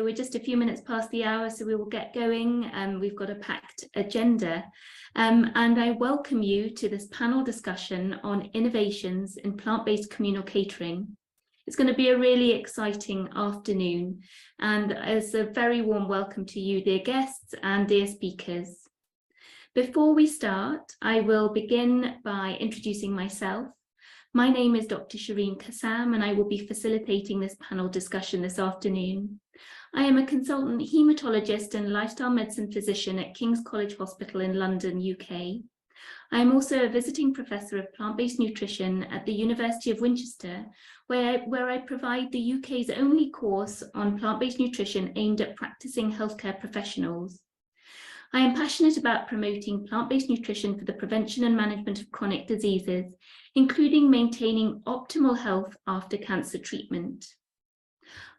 we're just a few minutes past the hour, so we will get going. We've got a packed agenda. And I welcome you to this panel discussion on innovations in plant-based communal catering. It's going to be a really exciting afternoon, and as a very warm welcome to you, dear guests and dear speakers. Before we start, I will begin by introducing myself. My name is Dr. Shireen Kassam, and I will be facilitating this panel discussion this afternoon. I am a consultant haematologist and lifestyle medicine physician at King's College Hospital in London, UK. I am also a visiting professor of plant-based nutrition at the University of Winchester, where I provide the UK's only course on plant-based nutrition aimed at practicing healthcare professionals. I am passionate about promoting plant-based nutrition for the prevention and management of chronic diseases, including maintaining optimal health after cancer treatment.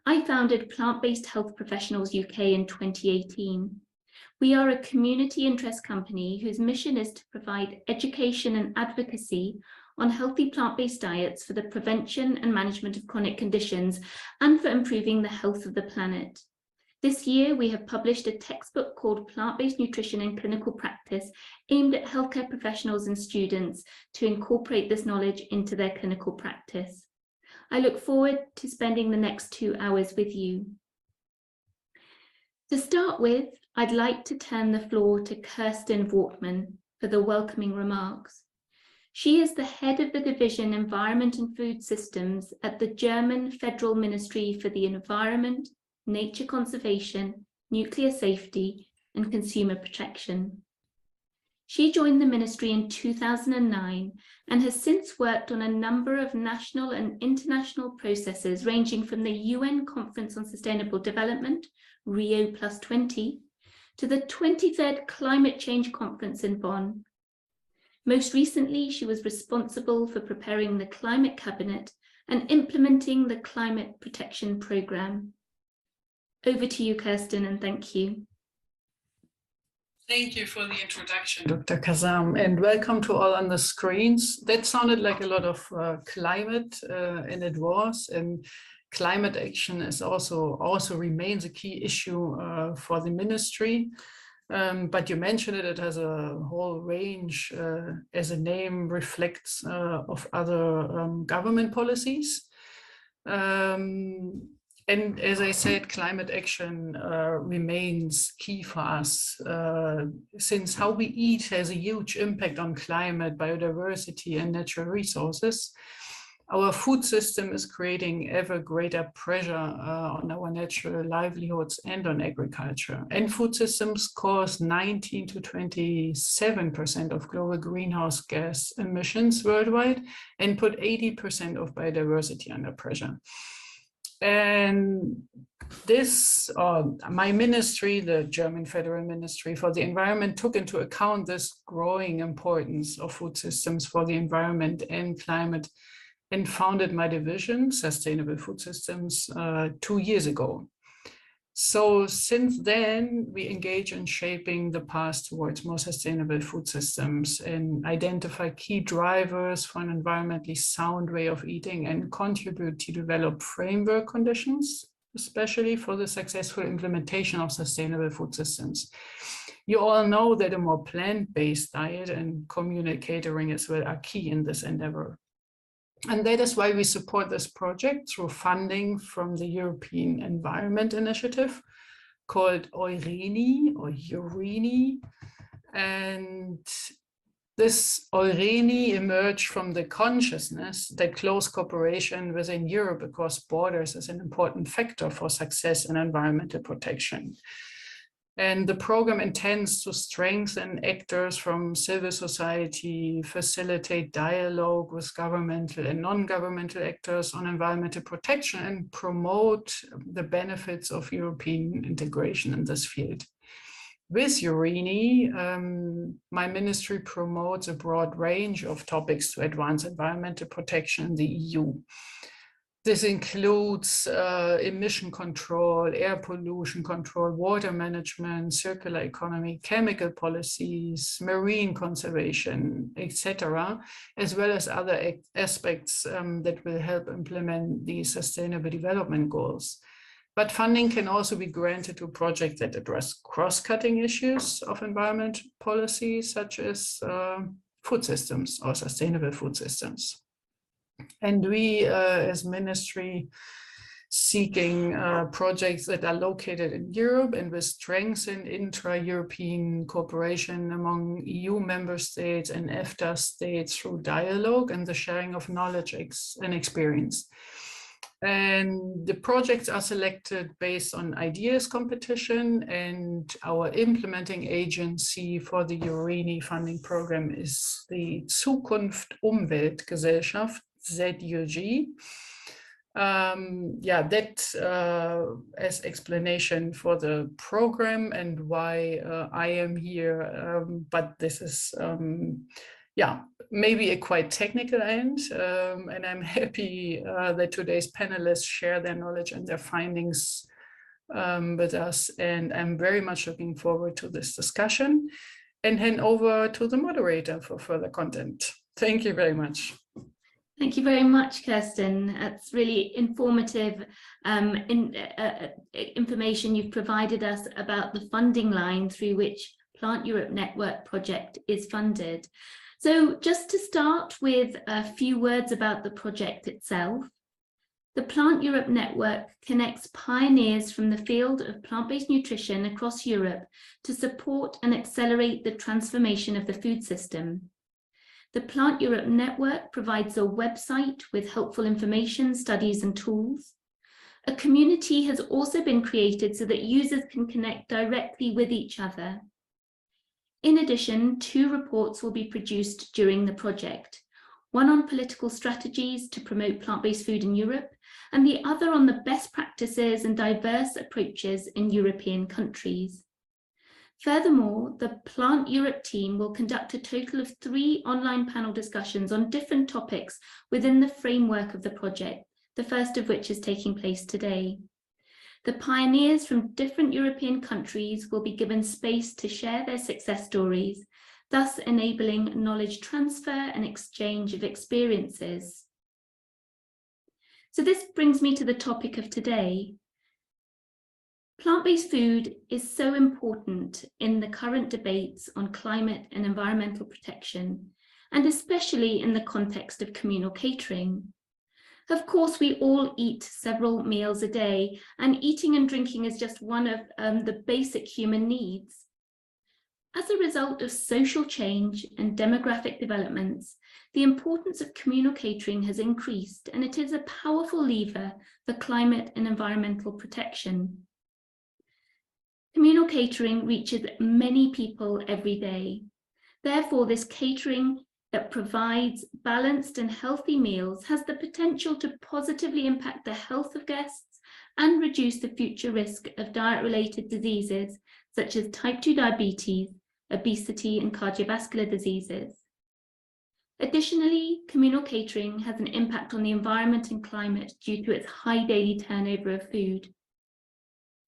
I founded Plant-Based Health Professionals UK in 2018. We are a community interest company whose mission is to provide education and advocacy on healthy plant-based diets for the prevention and management of chronic conditions and for improving the health of the planet. This year, we have published a textbook called Plant-Based Nutrition in Clinical Practice, aimed at healthcare professionals and students to incorporate this knowledge into their clinical practice. I look forward to spending the next 2 hours with you. To start with, I'd like to turn the floor to Kerstin Wortmann for the welcoming remarks. She is the head of the Division Environment and Food Systems at the German Federal Ministry for the Environment, Nature Conservation, Nuclear Safety and Consumer Protection. She joined the ministry in 2009 and has since worked on a number of national and international processes ranging from the UN Conference on Sustainable Development, Rio+20, to the 23rd Climate Change Conference in Bonn. Most recently, she was responsible for preparing the Climate Cabinet and implementing the Climate Protection Programme. Over to you, Kerstin, and thank you. Thank you for the introduction, Dr. Kassam, and welcome to all on the screens. That sounded like a lot of climate, and it was. And climate action is also remains a key issue for the ministry. But you mentioned it, it has a whole range, as the name reflects, of other government policies. And as I said, climate action remains key for us, since how we eat has a huge impact on climate, biodiversity, and natural resources. Our food system is creating ever greater pressure on our natural livelihoods and on agriculture. And food systems cause 19 to 27% of global greenhouse gas emissions worldwide and put 80% of biodiversity under pressure. And this, my ministry, the German Federal Ministry for the Environment, took into account this growing importance of food systems for the environment and climate and founded my division, Sustainable Food Systems, 2 years ago. So since then, we engage in shaping the path towards more sustainable food systems and identify key drivers for an environmentally sound way of eating and contribute to develop framework conditions, especially for the successful implementation of sustainable food systems. You all know that a more plant-based diet and communal catering as well are key in this endeavor. And that is why we support this project through funding from the European Environment Initiative called EURENI. And this EURENI emerged from the consciousness that close cooperation within Europe across borders is an important factor for success in environmental protection. And the program intends to strengthen actors from civil society, facilitate dialogue with governmental and non-governmental actors on environmental protection, and promote the benefits of European integration in this field. With EURENI, my ministry promotes a broad range of topics to advance environmental protection in the EU. This includes emission control, air pollution control, water management, circular economy, chemical policies, marine conservation, etc., as well as other aspects that will help implement the Sustainable Development Goals. But funding can also be granted to projects that address cross-cutting issues of environment policy, such as food systems or sustainable food systems. And we, as ministry, seeking projects that are located in Europe and will strengthen intra-European cooperation among EU member states and EFTA states through dialogue and the sharing of knowledge and experience. And the projects are selected based on ideas competition, and our implementing agency for the Eurini funding program is the Zukunft Umweltgesellschaft, ZUG. As explanation for the program and why I am here, but this is maybe a quite technical end, and I'm happy that today's panelists share their knowledge and their findings with us, and I'm very much looking forward to this discussion and hand over to the moderator for further content. Thank you very much. Thank you very much, Kerstin. That's really informative information you've provided us about the funding line through which PlantEurope Network project is funded. So just to start with a few words about the project itself. The PlantEurope Network connects pioneers from the field of plant-based nutrition across Europe to support and accelerate the transformation of the food system. The PlantEurope Network provides a website with helpful information, studies and tools. A community has also been created so that users can connect directly with each other. In addition, 2 reports will be produced during the project, one on political strategies to promote plant-based food in Europe, and the other on the best practices and diverse approaches in European countries. Furthermore, the PlantEurope team will conduct a total of 3 online panel discussions on different topics within the framework of the project, the first of which is taking place today. The pioneers from different European countries will be given space to share their success stories, thus enabling knowledge transfer and exchange of experiences. So this brings me to the topic of today. Plant-based food is so important in the current debates on climate and environmental protection, and especially in the context of communal catering. Of course, we all eat several meals a day, and eating and drinking is just one of the basic human needs. As a result of social change and demographic developments, the importance of communal catering has increased, and it is a powerful lever for climate and environmental protection. Communal catering reaches many people every day. Therefore, this catering that provides balanced and healthy meals has the potential to positively impact the health of guests and reduce the future risk of diet-related diseases such as type 2 diabetes, obesity, and cardiovascular diseases. Additionally, communal catering has an impact on the environment and climate due to its high daily turnover of food.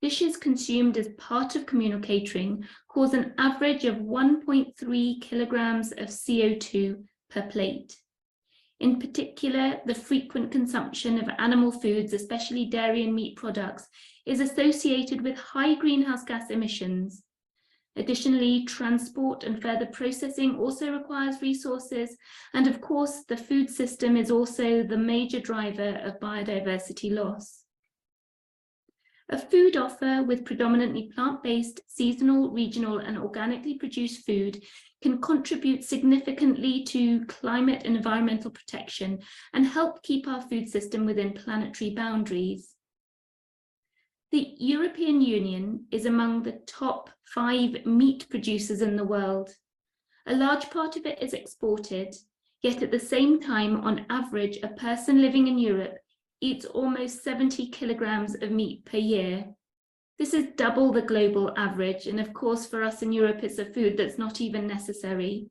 Dishes consumed as part of communal catering cause an average of 1.3 kilograms of CO2 per plate. In particular, the frequent consumption of animal foods, especially dairy and meat products, is associated with high greenhouse gas emissions. Additionally, transport and further processing also requires resources, and of course, the food system is also the major driver of biodiversity loss. A food offer with predominantly plant-based, seasonal, regional, and organically produced food can contribute significantly to climate and environmental protection and help keep our food system within planetary boundaries. The European Union is among the top 5 meat producers in the world. A large part of it is exported, yet at the same time, on average, a person living in Europe eats almost 70 kilograms of meat per year. This is double the global average, and of course for us in Europe it's a food that's not even necessary.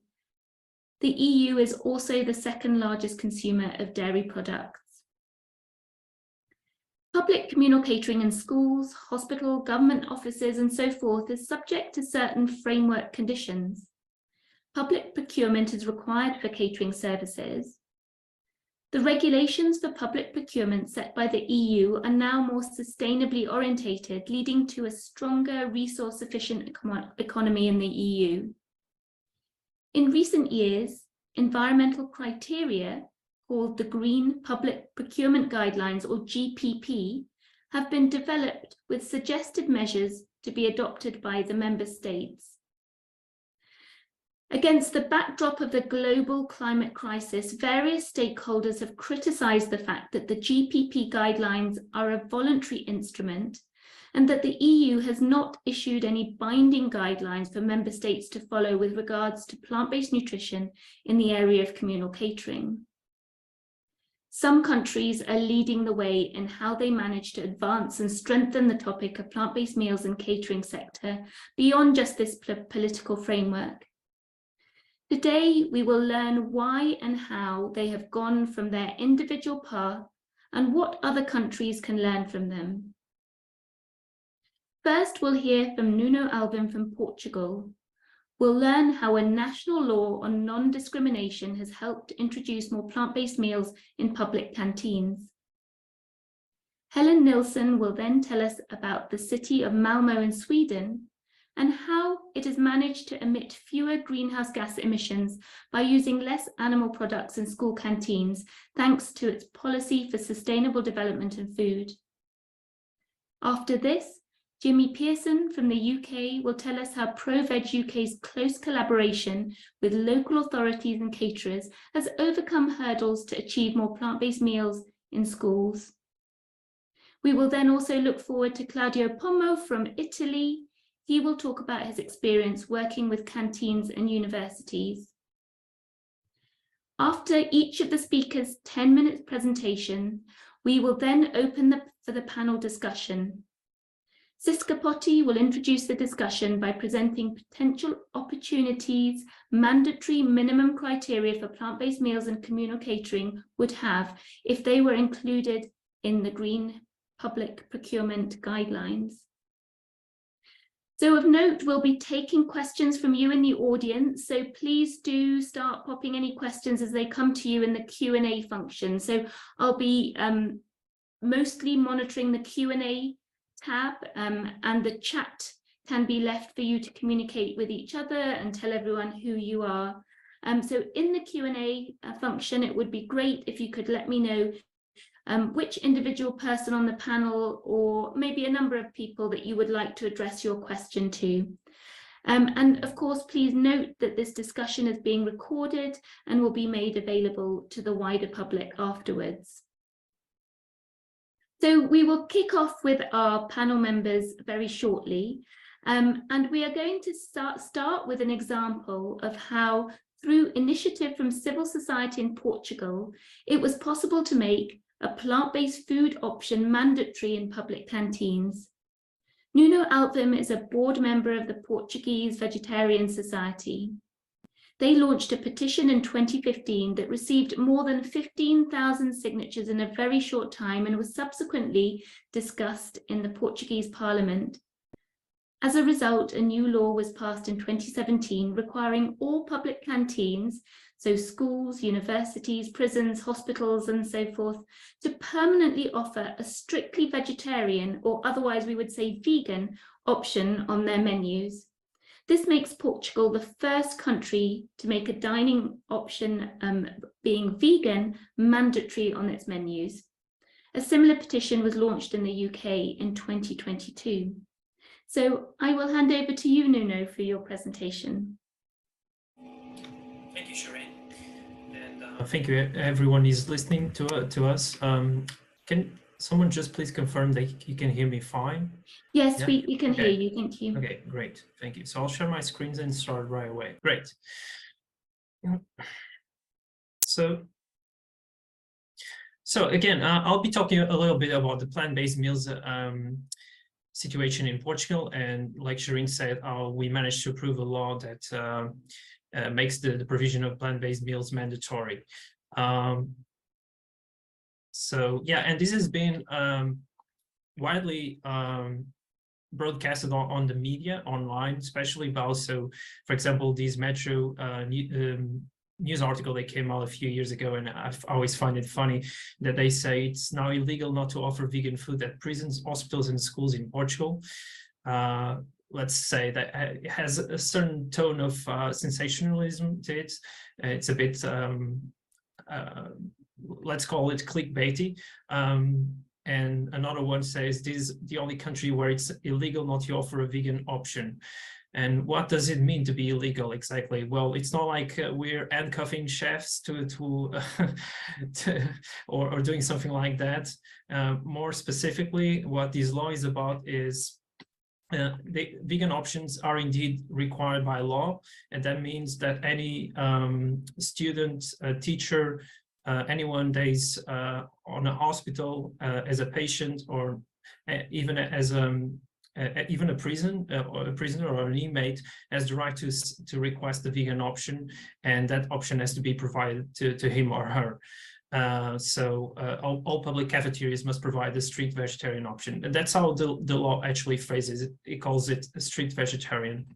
The EU is also the 2nd largest consumer of dairy products. Public communal catering in schools, hospital, government offices and so forth is subject to certain framework conditions. Public procurement is required for catering services. The regulations for public procurement set by the EU are now more sustainably orientated, leading to a stronger resource-efficient economy in the EU. In recent years, environmental criteria, called the Green Public Procurement Guidelines, or GPP, have been developed with suggested measures to be adopted by the member states. Against the backdrop of the global climate crisis, various stakeholders have criticised the fact that the GPP guidelines are a voluntary instrument and that the EU has not issued any binding guidelines for member states to follow with regards to plant-based nutrition in the area of communal catering. Some countries are leading the way in how they manage to advance and strengthen the topic of plant-based meals and catering sector beyond just this political framework. Today, we will learn why and how they have gone from their individual path and what other countries can learn from them. First, we'll hear from Nuno Alvim from Portugal. We'll learn how a national law on non-discrimination has helped introduce more plant-based meals in public canteens. Helen Nilsson will then tell us about the city of Malmö in Sweden and how it has managed to emit fewer greenhouse gas emissions by using less animal products in school canteens, thanks to its policy for sustainable development and food. After this, Pierson from the UK will tell us how ProVeg UK's close collaboration with local authorities and caterers has overcome hurdles to achieve more plant-based meals in schools. We will then also look forward to Claudio Pomo from Italy. He will talk about his experience working with canteens and universities. After each of the speakers' 10-minute presentation, we will then open for the panel discussion. Siska Pottie will introduce the discussion by presenting potential opportunities mandatory minimum criteria for plant-based meals and communal catering would have if they were included in the Green Public Procurement Guidelines. So of note, we'll be taking questions from you in the audience, so please do start popping any questions as they come to you in the Q&A function. So I'll be mostly monitoring the Q&A tab, and the chat can be left for you to communicate with each other and tell everyone who you are. So in the Q&A function, it would be great if you could let me know which individual person on the panel, or maybe a number of people that you would like to address your question to. And of course, please note that this discussion is being recorded and will be made available to the wider public afterwards. So we will kick off with our panel members very shortly. And we are going to start with an example of how, through initiative from civil society in Portugal, it was possible to make a plant-based food option mandatory in public canteens. Nuno Alvim is a board member of the Portuguese Vegetarian Society. They launched a petition in 2015 that received more than 15,000 signatures in a very short time and was subsequently discussed in the Portuguese Parliament. As a result, a new law was passed in 2017 requiring all public canteens, so schools, universities, prisons, hospitals, and so forth, to permanently offer a strictly vegetarian, or otherwise we would say vegan, option on their menus. This makes Portugal the first country to make a dining option being vegan mandatory on its menus. A similar petition was launched in the UK in 2022. So I will hand over to you, Nuno, for your presentation. Thank you, Shireen. And thank you, everyone is listening to us. Can someone just please confirm that you can hear me fine? Yes, yeah? we can hear you, thank you. Okay, great, thank you. So I'll share my screens and start right away. Great. So again, I'll be talking a little bit about the plant-based meals situation in Portugal, and like Shireen said, we managed to approve a law that makes the provision of plant-based meals mandatory. So yeah, and this has been widely broadcasted on the media online, especially, but also, for example, these metro news article that came out a few years ago, and I always find it funny that they say it's now illegal not to offer vegan food at prisons, hospitals, and schools in Portugal. Let's say that it has a certain tone of sensationalism to it. It's a bit, let's call it clickbaity. And another one says, this is the only country where it's illegal not to offer a vegan option. And what does it mean to be illegal exactly? Well, it's not like we're handcuffing chefs or doing something like that. More specifically, what this law is about is the vegan options are indeed required by law, and that means that any student, teacher, anyone that is on a hospital as a patient, or even as even a prisoner or an inmate, has the right to request the vegan option, and that option has to be provided to him or her. So all public cafeterias must provide a strict vegetarian option, and that's how the law actually phrases it. It calls it a strict vegetarian.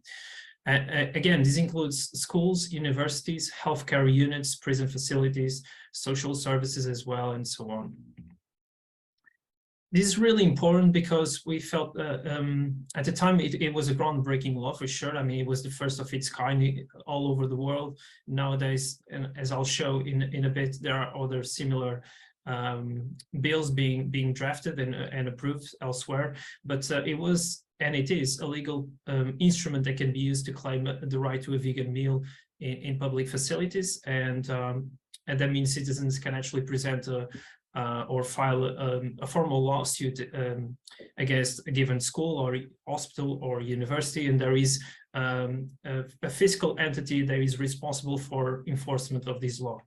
Again, this includes schools, universities, healthcare units, prison facilities, social services as well, and so on. This is really important because we felt at the time it was a groundbreaking law for sure. I mean, it was the first of its kind all over the world. Nowadays, and as I'll show in a bit, there are other similar bills being drafted and approved elsewhere. But it was, and it is, a legal instrument that can be used to claim the right to a vegan meal in public facilities, and that means citizens can actually present or file a formal lawsuit against a given school or hospital or university, and there is a fiscal entity that is responsible for enforcement of this law.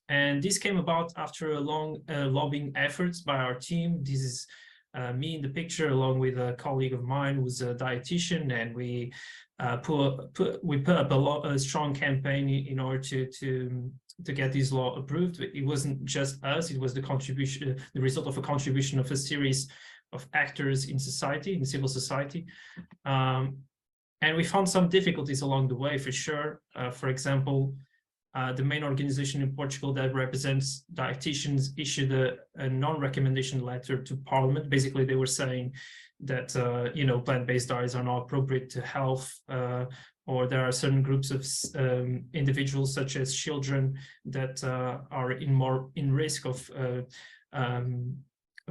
And this came about after a long lobbying efforts by our team. This is me in the picture, along with a colleague of mine who's a dietitian, and we put up a strong campaign in order to get this law approved. It wasn't just us; it was the result of a contribution of a series of actors in society, in civil society, and we found some difficulties along the way, for sure. For example, the main organization in Portugal that represents dietitians issued a non-recommendation letter to Parliament. Basically, they were saying that plant-based diets are not appropriate to health, or there are certain groups of individuals, such as children, that are in risk of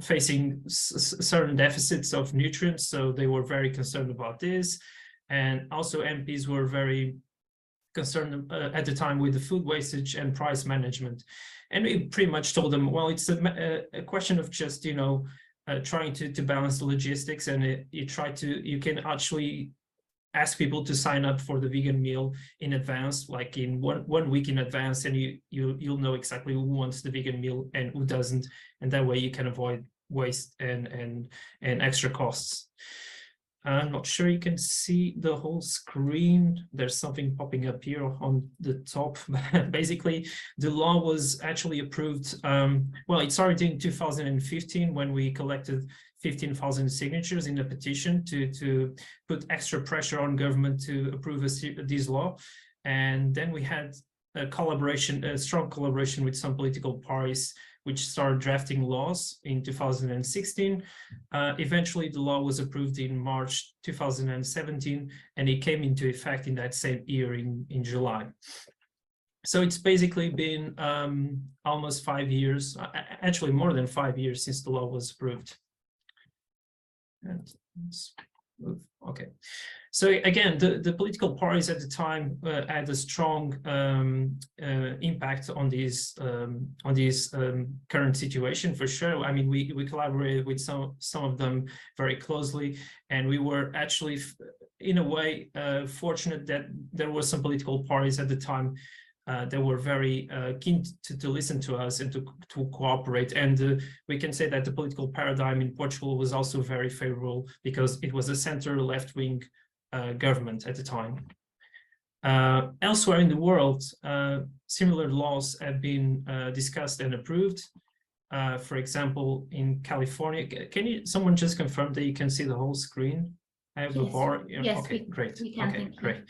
facing certain deficits of nutrients. So they were very concerned about this, and also MPs were very concerned at the time with the food wastage and price management. And we pretty much told them, well, it's a question of just trying to balance the logistics, and you can actually ask people to sign up for the vegan meal in advance, like in one week in advance, and you'll know exactly who wants the vegan meal and who doesn't, and that way you can avoid waste and extra costs. I'm not sure you can see the whole screen. There's something popping up here on the top. Basically, the law was actually approved. Well, it started in 2015 when we collected 15,000 signatures in a petition to put extra pressure on government to approve this law. And then we had a strong collaboration with some political parties, which started drafting laws in 2016. Eventually, the law was approved in March 2017, and it came into effect in that same year in July. So it's basically been almost 5 years, actually more than 5 years since the law was approved. And let's move. Okay. So again, the political parties at the time had a strong impact on this current situation, for sure. I mean, we collaborated with some of them very closely, and we were actually, in a way, fortunate that there were some political parties at the time that were very keen to listen to us and to cooperate. And we can say that the political paradigm in Portugal was also very favorable, because it was a center left-wing government at the time. Elsewhere in the world, similar laws have been discussed and approved. For example, in California, can someone just confirm that you can see the whole screen? I have the bar. Yes, okay, great. we can, okay, great.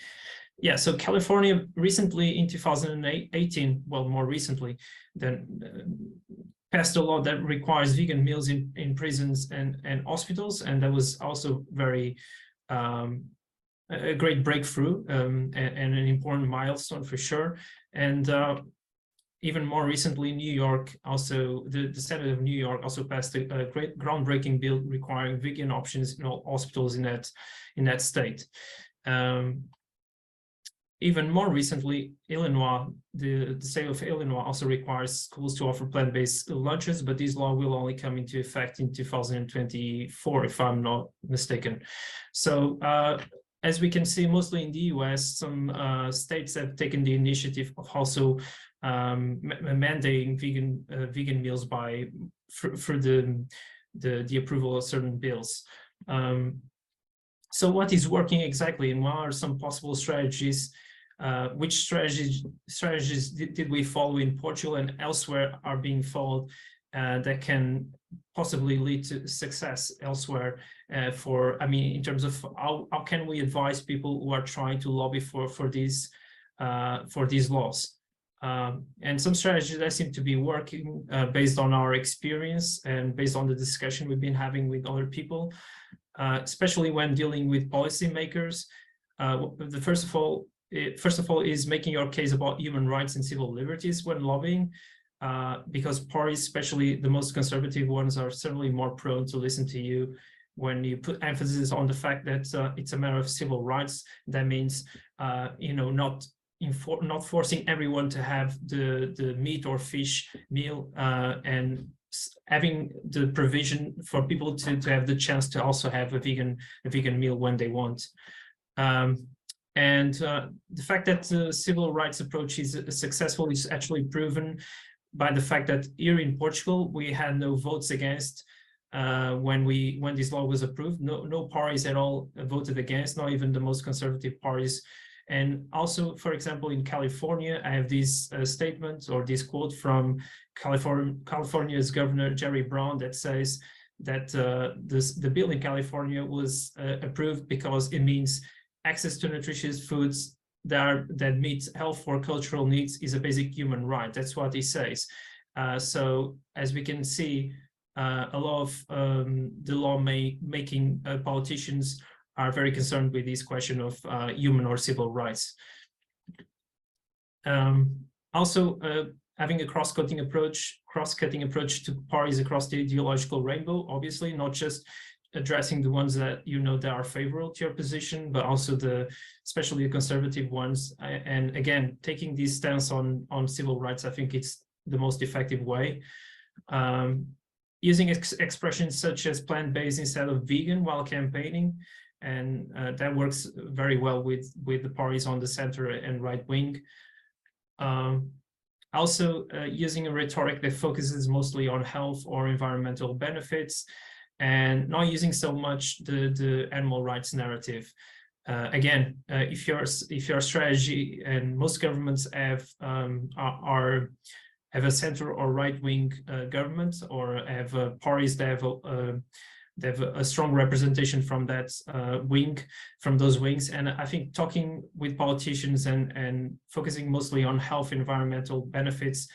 Yeah, so California recently in 2018, well, more recently, then passed a law that requires vegan meals in prisons and hospitals, and that was also very a great breakthrough and an important milestone for sure. And even more recently, New York also, the Senate of New York also passed a great groundbreaking bill requiring vegan options in all hospitals in that state. Even more recently, Illinois, the state of Illinois also requires schools to offer plant-based lunches, but this law will only come into effect in 2024, if I'm not mistaken. So as we can see, mostly in the US, some states have taken the initiative of also mandating vegan meals for the approval of certain bills. So what is working exactly, and what are some possible strategies? Which strategies did we follow in Portugal and elsewhere are being followed that can possibly lead to success elsewhere in terms of how can we advise people who are trying to lobby for these laws? And some strategies that seem to be working based on our experience and based on the discussion we've been having with other people, especially when dealing with policymakers. First of all, is making your case about human rights and civil liberties when lobbying, because parties, especially the most conservative ones, are certainly more prone to listen to you when you put emphasis on the fact that it's a matter of civil rights. That means, not forcing everyone to have the meat or fish meal, and having the provision for people to have the chance to also have a vegan meal when they want. And the fact that the civil rights approach is successful is actually proven by the fact that here in Portugal, we had no votes against when this law was approved. No parties at all voted against, not even the most conservative parties. And also, for example, in California, I have this statement or this quote from California's Governor Jerry Brown that says that the bill in California was approved because it means access to nutritious foods that meet health or cultural needs is a basic human right. That's what he says. So as we can see, a lot of the law-making politicians are very concerned with this question of human or civil rights. Also, having a cross-cutting approach to parties across the ideological rainbow, obviously, not just addressing the ones that that are favorable to your position, but also especially the conservative ones. And again, taking this stance on civil rights, I think it's the most effective way. Using expressions such as plant-based instead of vegan while campaigning, and that works very well with the parties on the center and right wing. Also, using a rhetoric that focuses mostly on health or environmental benefits, and not using so much the animal rights narrative. Again, if your strategy, and most governments have a center or right wing government, or have parties that have a strong representation from that from those wings. And I think talking with politicians and focusing mostly on health, environmental benefits,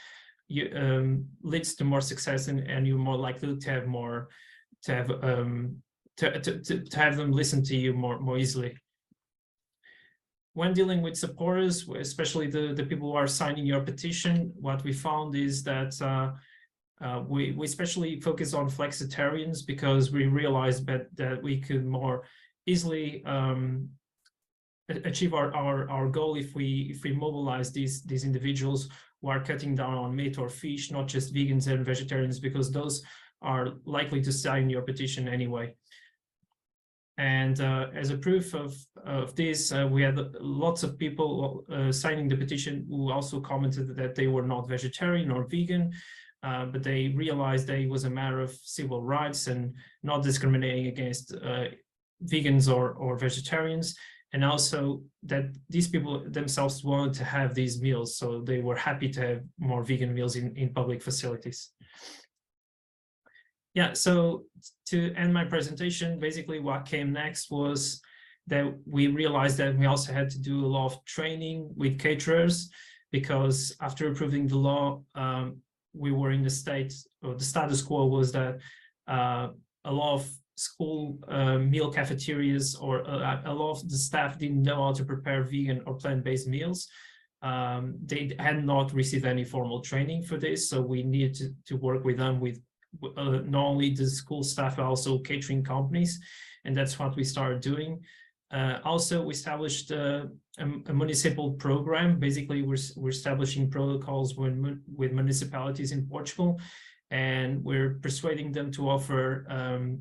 leads to more success, and you're more likely to have more. To have them listen to you more easily. When dealing with supporters, especially the people who are signing your petition, what we found is that we especially focus on flexitarians, because we realized that we could more easily achieve our goal if we mobilize these individuals who are cutting down on meat or fish, not just vegans and vegetarians, because those are likely to sign your petition anyway. And as a proof of this, we had lots of people signing the petition who also commented that they were not vegetarian or vegan, but they realized that it was a matter of civil rights and not discriminating against vegans or vegetarians, and also that these people themselves wanted to have these meals, so they were happy to have more vegan meals in public facilities. Yeah, so to end my presentation, basically what came next was that we realized that we also had to do a lot of training with caterers, because after approving the law, we were in the state, or the status quo was that a lot of school meal cafeterias, or a lot of the staff didn't know how to prepare vegan or plant-based meals. They had not received any formal training for this, so we needed to work with them, with not only the school staff, but also catering companies, and that's what we started doing. Also, we established a municipal program. Basically, we're establishing protocols with municipalities in Portugal, and we're persuading them to offer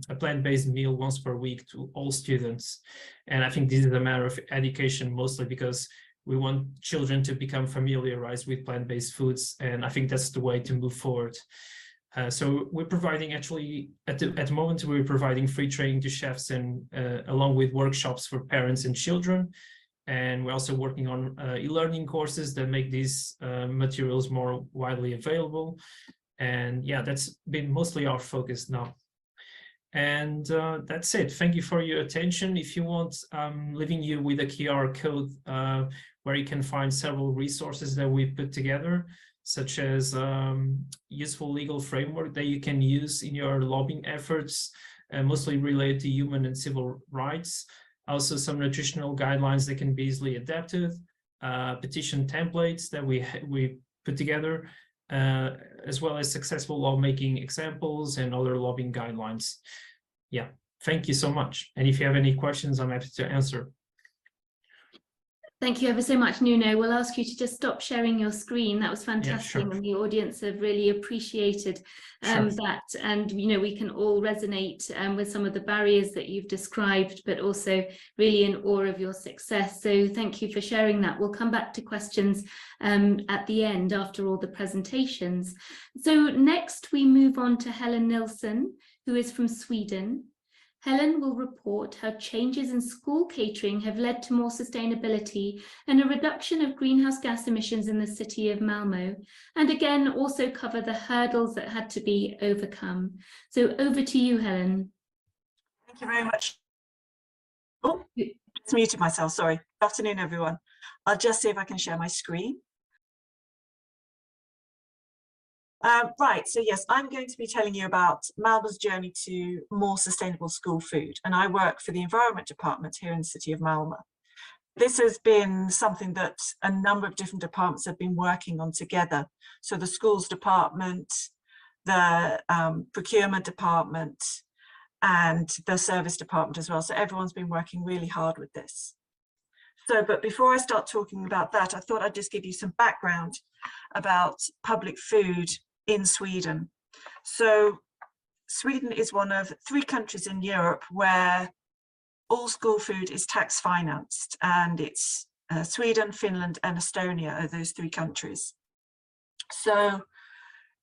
a plant-based meal once per week to all students. And I think this is a matter of education mostly, because we want children to become familiarized with plant-based foods, and I think that's the way to move forward. So we're providing, actually, at the moment, we're providing free training to chefs, and along with workshops for parents and children. And we're also working on e-learning courses that make these materials more widely available. And yeah, that's been mostly our focus now. And that's it. Thank you for your attention. If you want, I'm leaving you with a QR code where you can find several resources that we put together, such as useful legal framework that you can use in your lobbying efforts, mostly related to human and civil rights. Also, some nutritional guidelines that can be easily adapted, petition templates that we put together, as well as successful lawmaking examples and other lobbying guidelines. Yeah, thank you so much. And if you have any questions, I'm happy to answer. Thank you ever so much, Nuno. We'll ask you to just stop sharing your screen. That was fantastic, yeah, sure. And the audience have really appreciated that. And, you know, we can all resonate with some of the barriers that you've described, but also really in awe of your success. So thank you for sharing that. We'll come back to questions at the end after all the presentations. So next we move on to Helen Nilsson, who is from Sweden. Helen will report how changes in school catering have led to more sustainability and a reduction of greenhouse gas emissions in the city of Malmö, and again also cover the hurdles that had to be overcome. So over to you, Helen. Thank you very much. Oh, just muted myself, sorry. Good afternoon, everyone. I'll just see if I can share my screen. Right, so yes, I'm going to be telling you about Malmö's journey to more sustainable school food, and I work for the Environment Department here in the city of Malmö. This has been something that a number of different departments have been working on together. So the schools department, the procurement department, and the service department as well. So everyone's been working really hard with this. So, but before I start talking about that, I thought I'd just give you some background about public food in Sweden. So Sweden is one of 3 countries in Europe where all school food is tax financed, and it's Sweden, Finland and Estonia are those 3 countries. So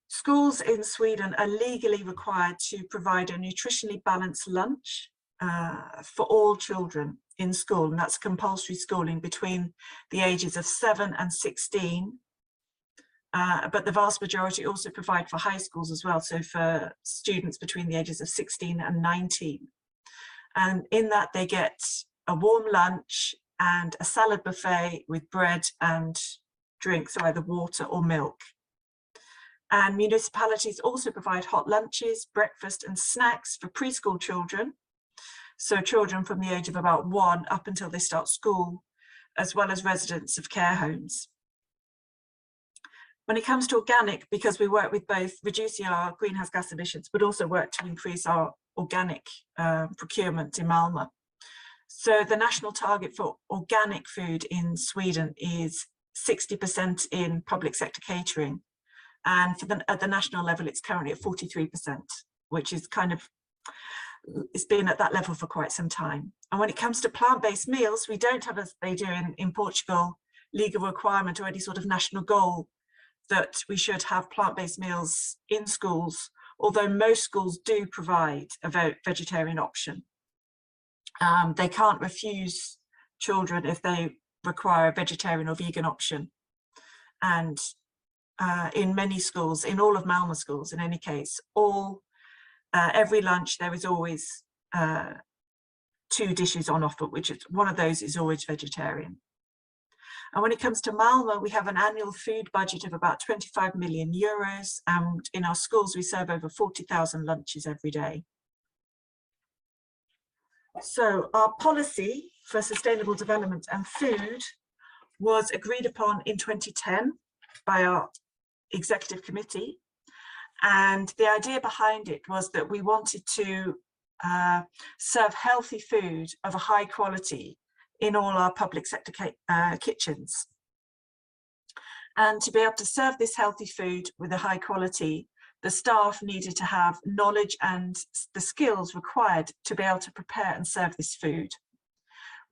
schools in Sweden are legally required to provide a nutritionally balanced lunch for all children in school, and that's compulsory schooling between the ages of 7 and 16. But the vast majority also provide for high schools as well, so for students between the ages of 16 and 19. And in that they get a warm lunch and a salad buffet with bread and drinks, so either water or milk. And municipalities also provide hot lunches, breakfast and snacks for preschool children, so children from the age of about 1 up until they start school, as well as residents of care homes. When it comes to organic, because we work with both reducing our greenhouse gas emissions, but also work to increase our organic procurement in Malmö. So the national target for organic food in Sweden is 60% in public sector catering. And for at the national level, it's currently at 43%, which is kind of, it's been at that level for quite some time. And when it comes to plant-based meals, we don't have, as they do in Portugal, legal requirement or any sort of national goal that we should have plant-based meals in schools, although most schools do provide a vegetarian option. They can't refuse children if they require a vegetarian or vegan option. And in many schools, in all of Malmö schools, in any case, every lunch there is always 2 dishes on offer, which is one of those is always vegetarian. And when it comes to Malmö, we have an annual food budget of about 25 million euros, and in our schools we serve over 40,000 lunches every day. So our policy for sustainable development and food was agreed upon in 2010 by our executive committee, and the idea behind it was that we wanted to serve healthy food of a high quality in all our public sector kitchens. And to be able to serve this healthy food with a high quality, the staff needed to have knowledge and the skills required to be able to prepare and serve this food.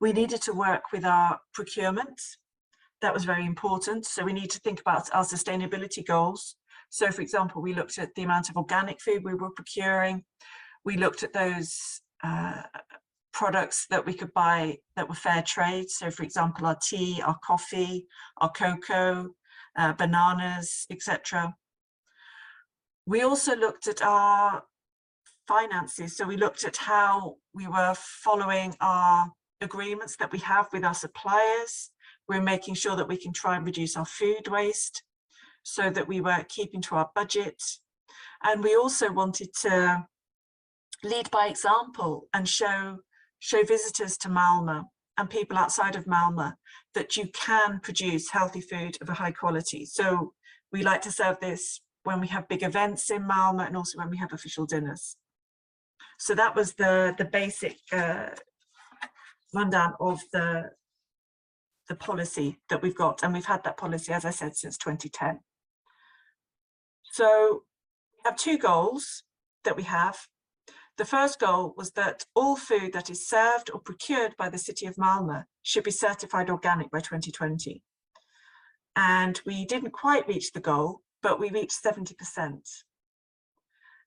We needed to work with our procurement. That was very important. So we need to think about our sustainability goals. So for example, we looked at the amount of organic food we were procuring. We looked at those products that we could buy that were fair trade. So for example, our tea, our coffee, our cocoa, bananas, etc. We also looked at our finances. So we looked at how we were following our agreements that we have with our suppliers. We're making sure that we can try and reduce our food waste so that we were keeping to our budget. And we also wanted to lead by example and show visitors to Malmö and people outside of Malmö that you can produce healthy food of a high quality. So we like to serve this when we have big events in Malmö and also when we have official dinners. So that was the basic rundown of the policy that we've got, and we've had that policy, as I said, since 2010. So we have 2 goals that we have. The first goal was that all food that is served or procured by the city of Malmö should be certified organic by 2020. And we didn't quite reach the goal, but we reached 70%.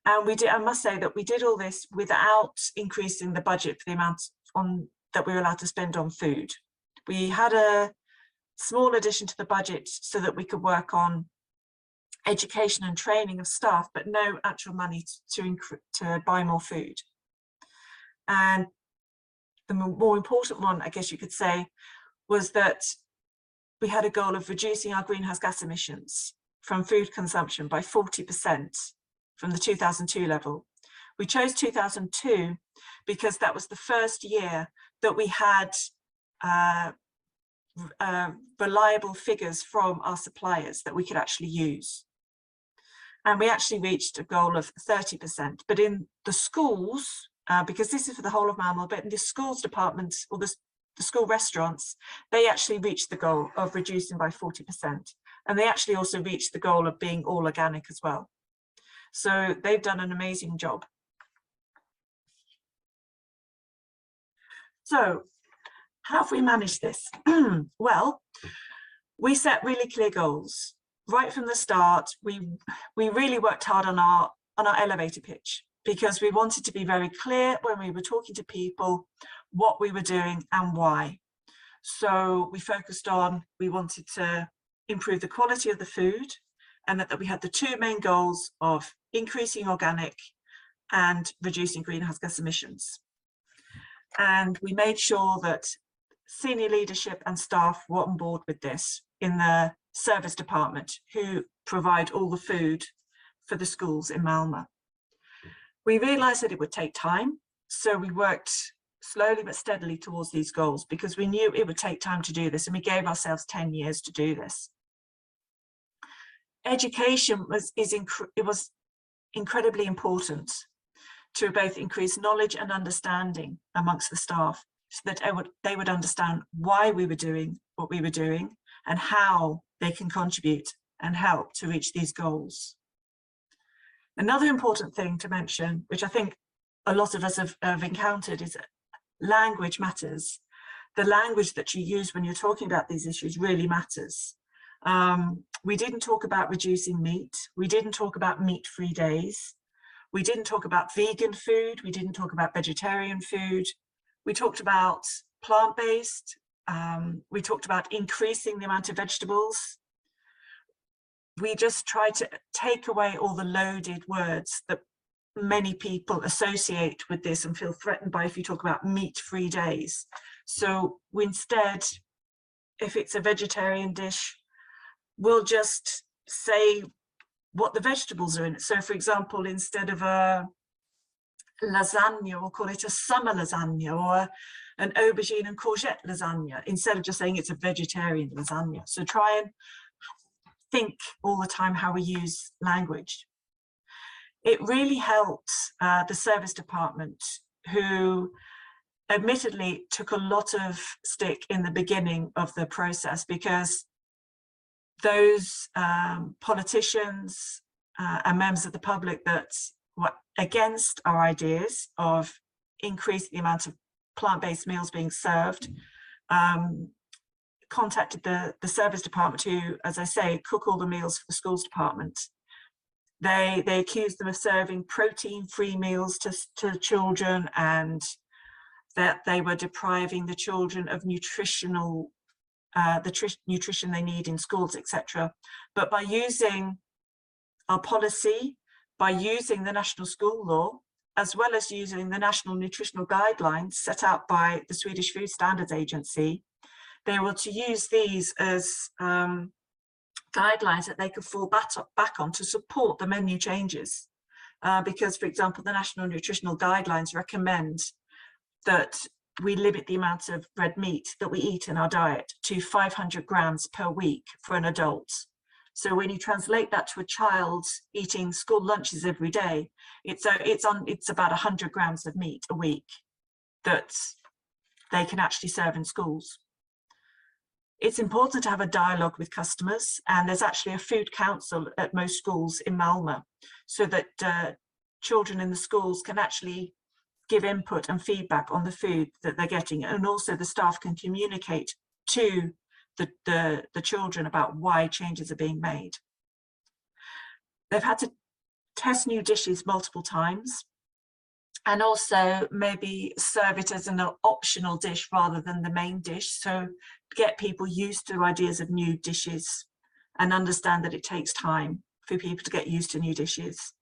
And we did, I must say that we did all this without increasing the budget for the amount that we were allowed to spend on food. We had a small addition to the budget so that we could work on education and training of staff, but no actual money to buy more food. And the more important one, I guess you could say, was that we had a goal of reducing our greenhouse gas emissions from food consumption by 40% from the 2002 level. We chose 2002 because that was the first year that we had reliable figures from our suppliers that we could actually use. And we actually reached a goal of 30%. But in the schools, because this is for the whole of Malmö, but in the schools departments or the school restaurants, they actually reached the goal of reducing by 40%. And they actually also reached the goal of being all organic as well. So they've done an amazing job. So how have we managed this? Well, we set really clear goals. Right from the start, we really worked hard on our elevator pitch, because we wanted to be very clear when we were talking to people what we were doing and why. So we focused on, we wanted to improve the quality of the food, and that we had the 2 main goals of increasing organic and reducing greenhouse gas emissions. And we made sure that senior leadership and staff were on board with this in the service department, who provide all the food for the schools in Malmö. We realized that it would take time, so we worked slowly but steadily towards these goals, because we knew it would take time to do this, and we gave ourselves 10 years to do this. Education was incredibly important to both increase knowledge and understanding amongst the staff, so that they would understand why we were doing what we were doing and how they can contribute and help to reach these goals. Another important thing to mention, which I think a lot of us have encountered, is language matters. The language that you use when you're talking about these issues really matters. We didn't talk about reducing meat. We didn't talk about meat-free days. We didn't talk about vegan food. We didn't talk about vegetarian food. We talked about plant-based. We talked about increasing the amount of vegetables. We just tried to take away all the loaded words that many people associate with this and feel threatened by if you talk about meat-free days. So we instead, if it's a vegetarian dish, we'll just say what the vegetables are in it. So for example, instead of a lasagna, we'll call it a summer lasagna, or an aubergine and courgette lasagna, instead of just saying it's a vegetarian lasagna. So try and think all the time how we use language. It really helped the service department, who admittedly took a lot of stick in the beginning of the process, because those politicians and members of the public that were against our ideas of increasing the amount of plant-based meals being served contacted the service department, who, as I say, cook all the meals for the schools department. They accused them of serving protein-free meals to children, and that they were depriving the children of nutritional nutrition they need in schools, etc. But by using our policy, by using the national school law, as well as using the national nutritional guidelines set out by the Swedish Food Standards Agency, they were to use these as guidelines that they could fall back on to support the menu changes. Because, for example, the national nutritional guidelines recommend that we limit the amount of red meat that we eat in our diet to 500 grams per week for an adult. So when you translate that to a child eating school lunches every day, it's about 100 grams of meat a week that they can actually serve in schools. It's important to have a dialogue with customers, and there's actually a food council at most schools in Malmö, so that children in the schools can actually give input and feedback on the food that they're getting, and also the staff can communicate to the children about why changes are being made. They've had to test new dishes multiple times, and also maybe serve it as an optional dish rather than the main dish, so get people used to ideas of new dishes and understand that it takes time for people to get used to new dishes.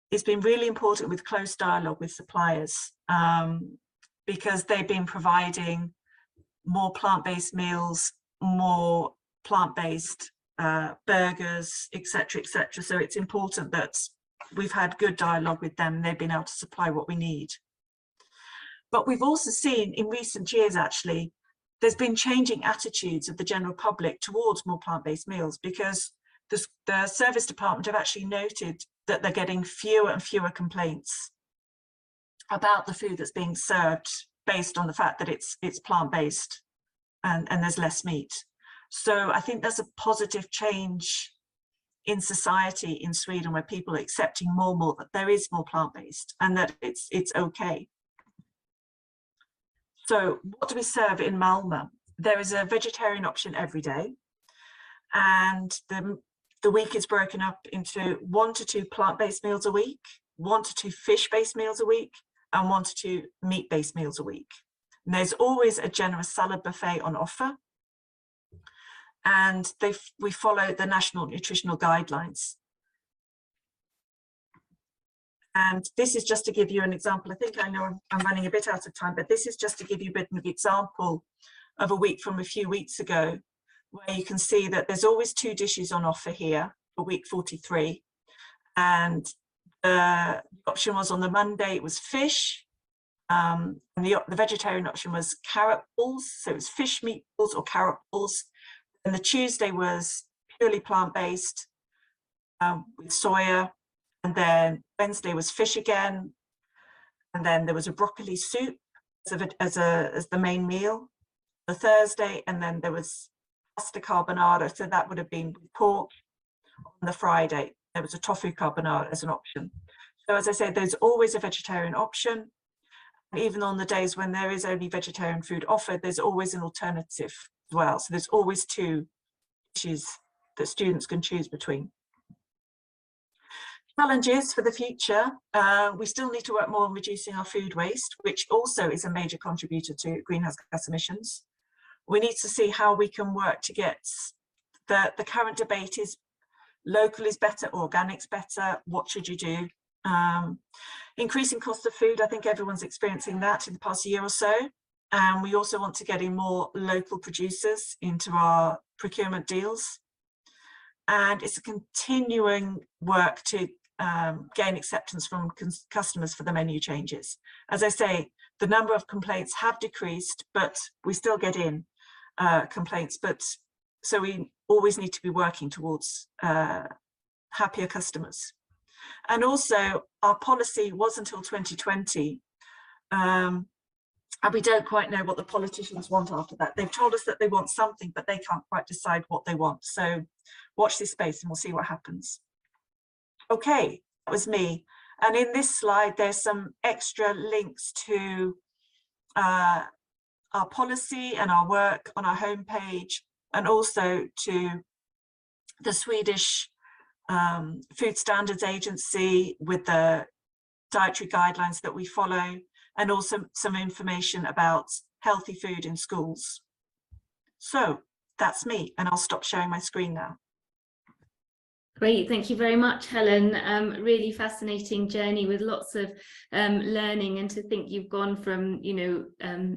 It's been really important with close dialogue with suppliers, because they've been providing more plant-based meals, more plant-based burgers, etc., etc. So it's important that we've had good dialogue with them. They've been able to supply what we need. But we've also seen in recent years, actually, there's been changing attitudes of the general public towards more plant-based meals, because the service department have actually noted that they're getting fewer and fewer complaints about the food that's being served based on the fact that it's plant-based and there's less meat. So I think there's a positive change in society in Sweden, where people are accepting more and more that there is more plant-based and that it's okay. So what do we serve in Malmö? There is a vegetarian option every day, and the week is broken up into 1 to 2 plant-based meals a week, 1 to 2 fish-based meals a week, and 1 to 2 meat-based meals a week. And there's always a generous salad buffet on offer, and we follow the national nutritional guidelines. And this is just to give you an example. I think I know I'm running a bit out of time, but this is just to give you a bit of an example of a week from a few weeks ago, where you can see that there's always 2 dishes on offer here for week 43. And the option was on the Monday, it was fish. And the vegetarian option was carrot balls. So it was fish meatballs or carrot balls. And the Tuesday was purely plant-based with soya. And then Wednesday was fish again. And then there was a broccoli soup as the main meal for Thursday. And then there was pasta carbonara. So that would have been pork. On the Friday, there was a tofu carbonara as an option. So as I said, there's always a vegetarian option. And even on the days when there is only vegetarian food offered, there's always an alternative as well. So there's always 2 dishes that students can choose between. Challenges for the future. We still need to work more on reducing our food waste, which also is a major contributor to greenhouse gas emissions. We need to see how we can work to get the current debate is local is better, organic's better, what should you do? Increasing cost of food, I think everyone's experiencing that in the past year or so. And we also want to get in more local producers into our procurement deals. And it's a continuing work to gain acceptance from customers for the menu changes. As I say, the number of complaints have decreased, but we still get in complaints. But so we always need to be working towards happier customers. And also our policy was until 2020. And we don't quite know what the politicians want after that. They've told us that they want something, but they can't quite decide what they want. So watch this space and we'll see what happens. Okay, that was me. And in this slide, there's some extra links to our policy and our work on our homepage, and also to the Swedish Food Standards Agency with the dietary guidelines that we follow, and also some information about healthy food in schools. So that's me, and I'll stop sharing my screen now. Great, thank you very much, Helen. Really fascinating journey with lots of learning, and to think you've gone from, you know,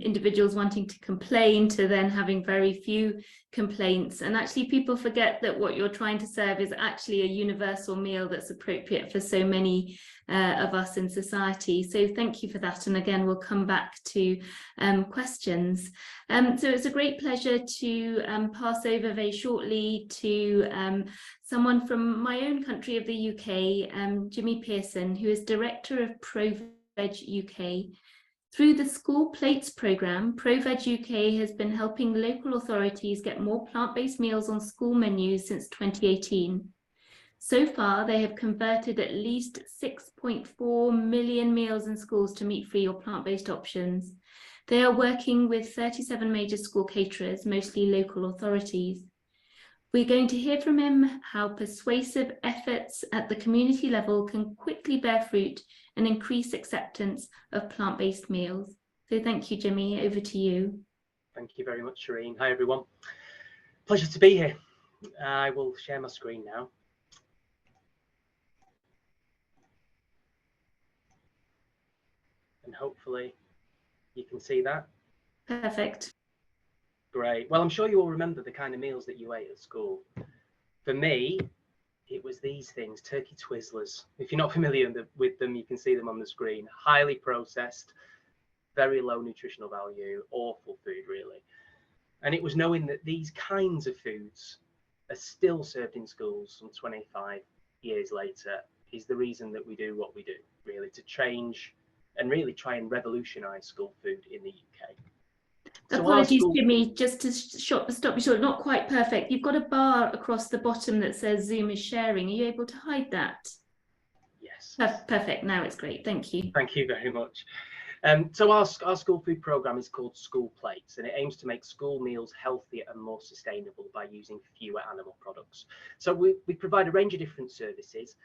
individuals wanting to complain to then having very few complaints. And actually people forget that what you're trying to serve is actually a universal meal that's appropriate for so many of us in society. So thank you for that. And again, we'll come back to questions. So it's a great pleasure to pass over very shortly to someone from my own country of the UK, Jimmy Pierson, who is Director of ProVeg UK. Through the School Plates programme, ProVeg UK has been helping local authorities get more plant-based meals on school menus since 2018. So far, they have converted at least 6.4 million meals in schools to meat-free or plant-based options. They are working with 37 major school caterers, mostly local authorities. We're going to hear from him how persuasive efforts at the community level can quickly bear fruit and increase acceptance of plant-based meals. So thank you, Jimmy. Over to you. Thank you very much, Shireen. Hi, everyone. Pleasure to be here. I will share my screen now. And hopefully you can see that. Perfect. Great. Well, I'm sure you all remember the kind of meals that you ate at school. For me, it was these things, turkey Twizzlers. If you're not familiar with them, you can see them on the screen. Highly processed, very low nutritional value, awful food, really. And it was knowing that these kinds of foods are still served in schools some 25 years later is the reason that we do what we do, really, to change and really try and revolutionise school food in the UK. Apologies, Jimmy, just to stop you short, not quite perfect. You've got a bar across the bottom that says Zoom is sharing. Are you able to hide that? Yes. Perfect, now it's great, thank you. Thank you very much. So our school food programme is called School Plates, and it aims to make school meals healthier and more sustainable by using fewer animal products. So we provide a range of different services,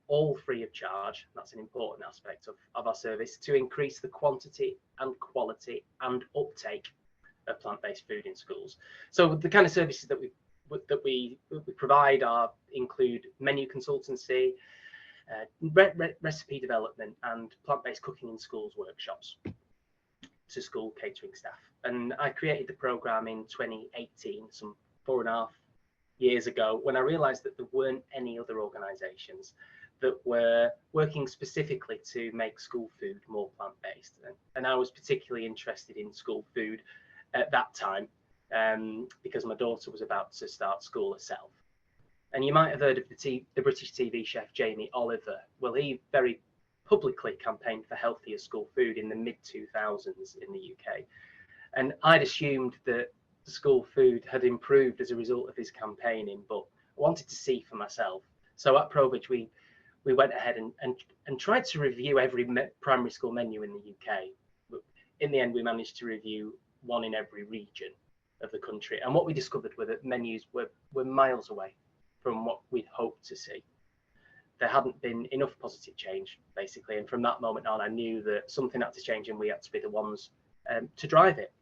all free of charge. That's an important aspect of our service, to increase the quantity and quality and uptake of plant-based food in schools. So the kind of services that we provide include menu consultancy, recipe development, and plant-based cooking in schools workshops to school catering staff. And I created the programme in 2018, some 4.5 years ago, when I realised that there weren't any other organisations that were working specifically to make school food more plant-based. And I was particularly interested in school food at that time because my daughter was about to start school herself. And you might have heard of the British TV chef Jamie Oliver. Well, he very publicly campaigned for healthier school food in the mid-2000s in the UK. And I'd assumed that school food had improved as a result of his campaigning, but I wanted to see for myself. So at ProVeg, we went ahead and tried to review every primary school menu in the UK. But in the end, we managed to review one in every region of the country. And what we discovered were that menus were miles away from what we'd hoped to see. There hadn't been enough positive change, basically. And from that moment on, I knew that something had to change and we had to be the ones to drive it.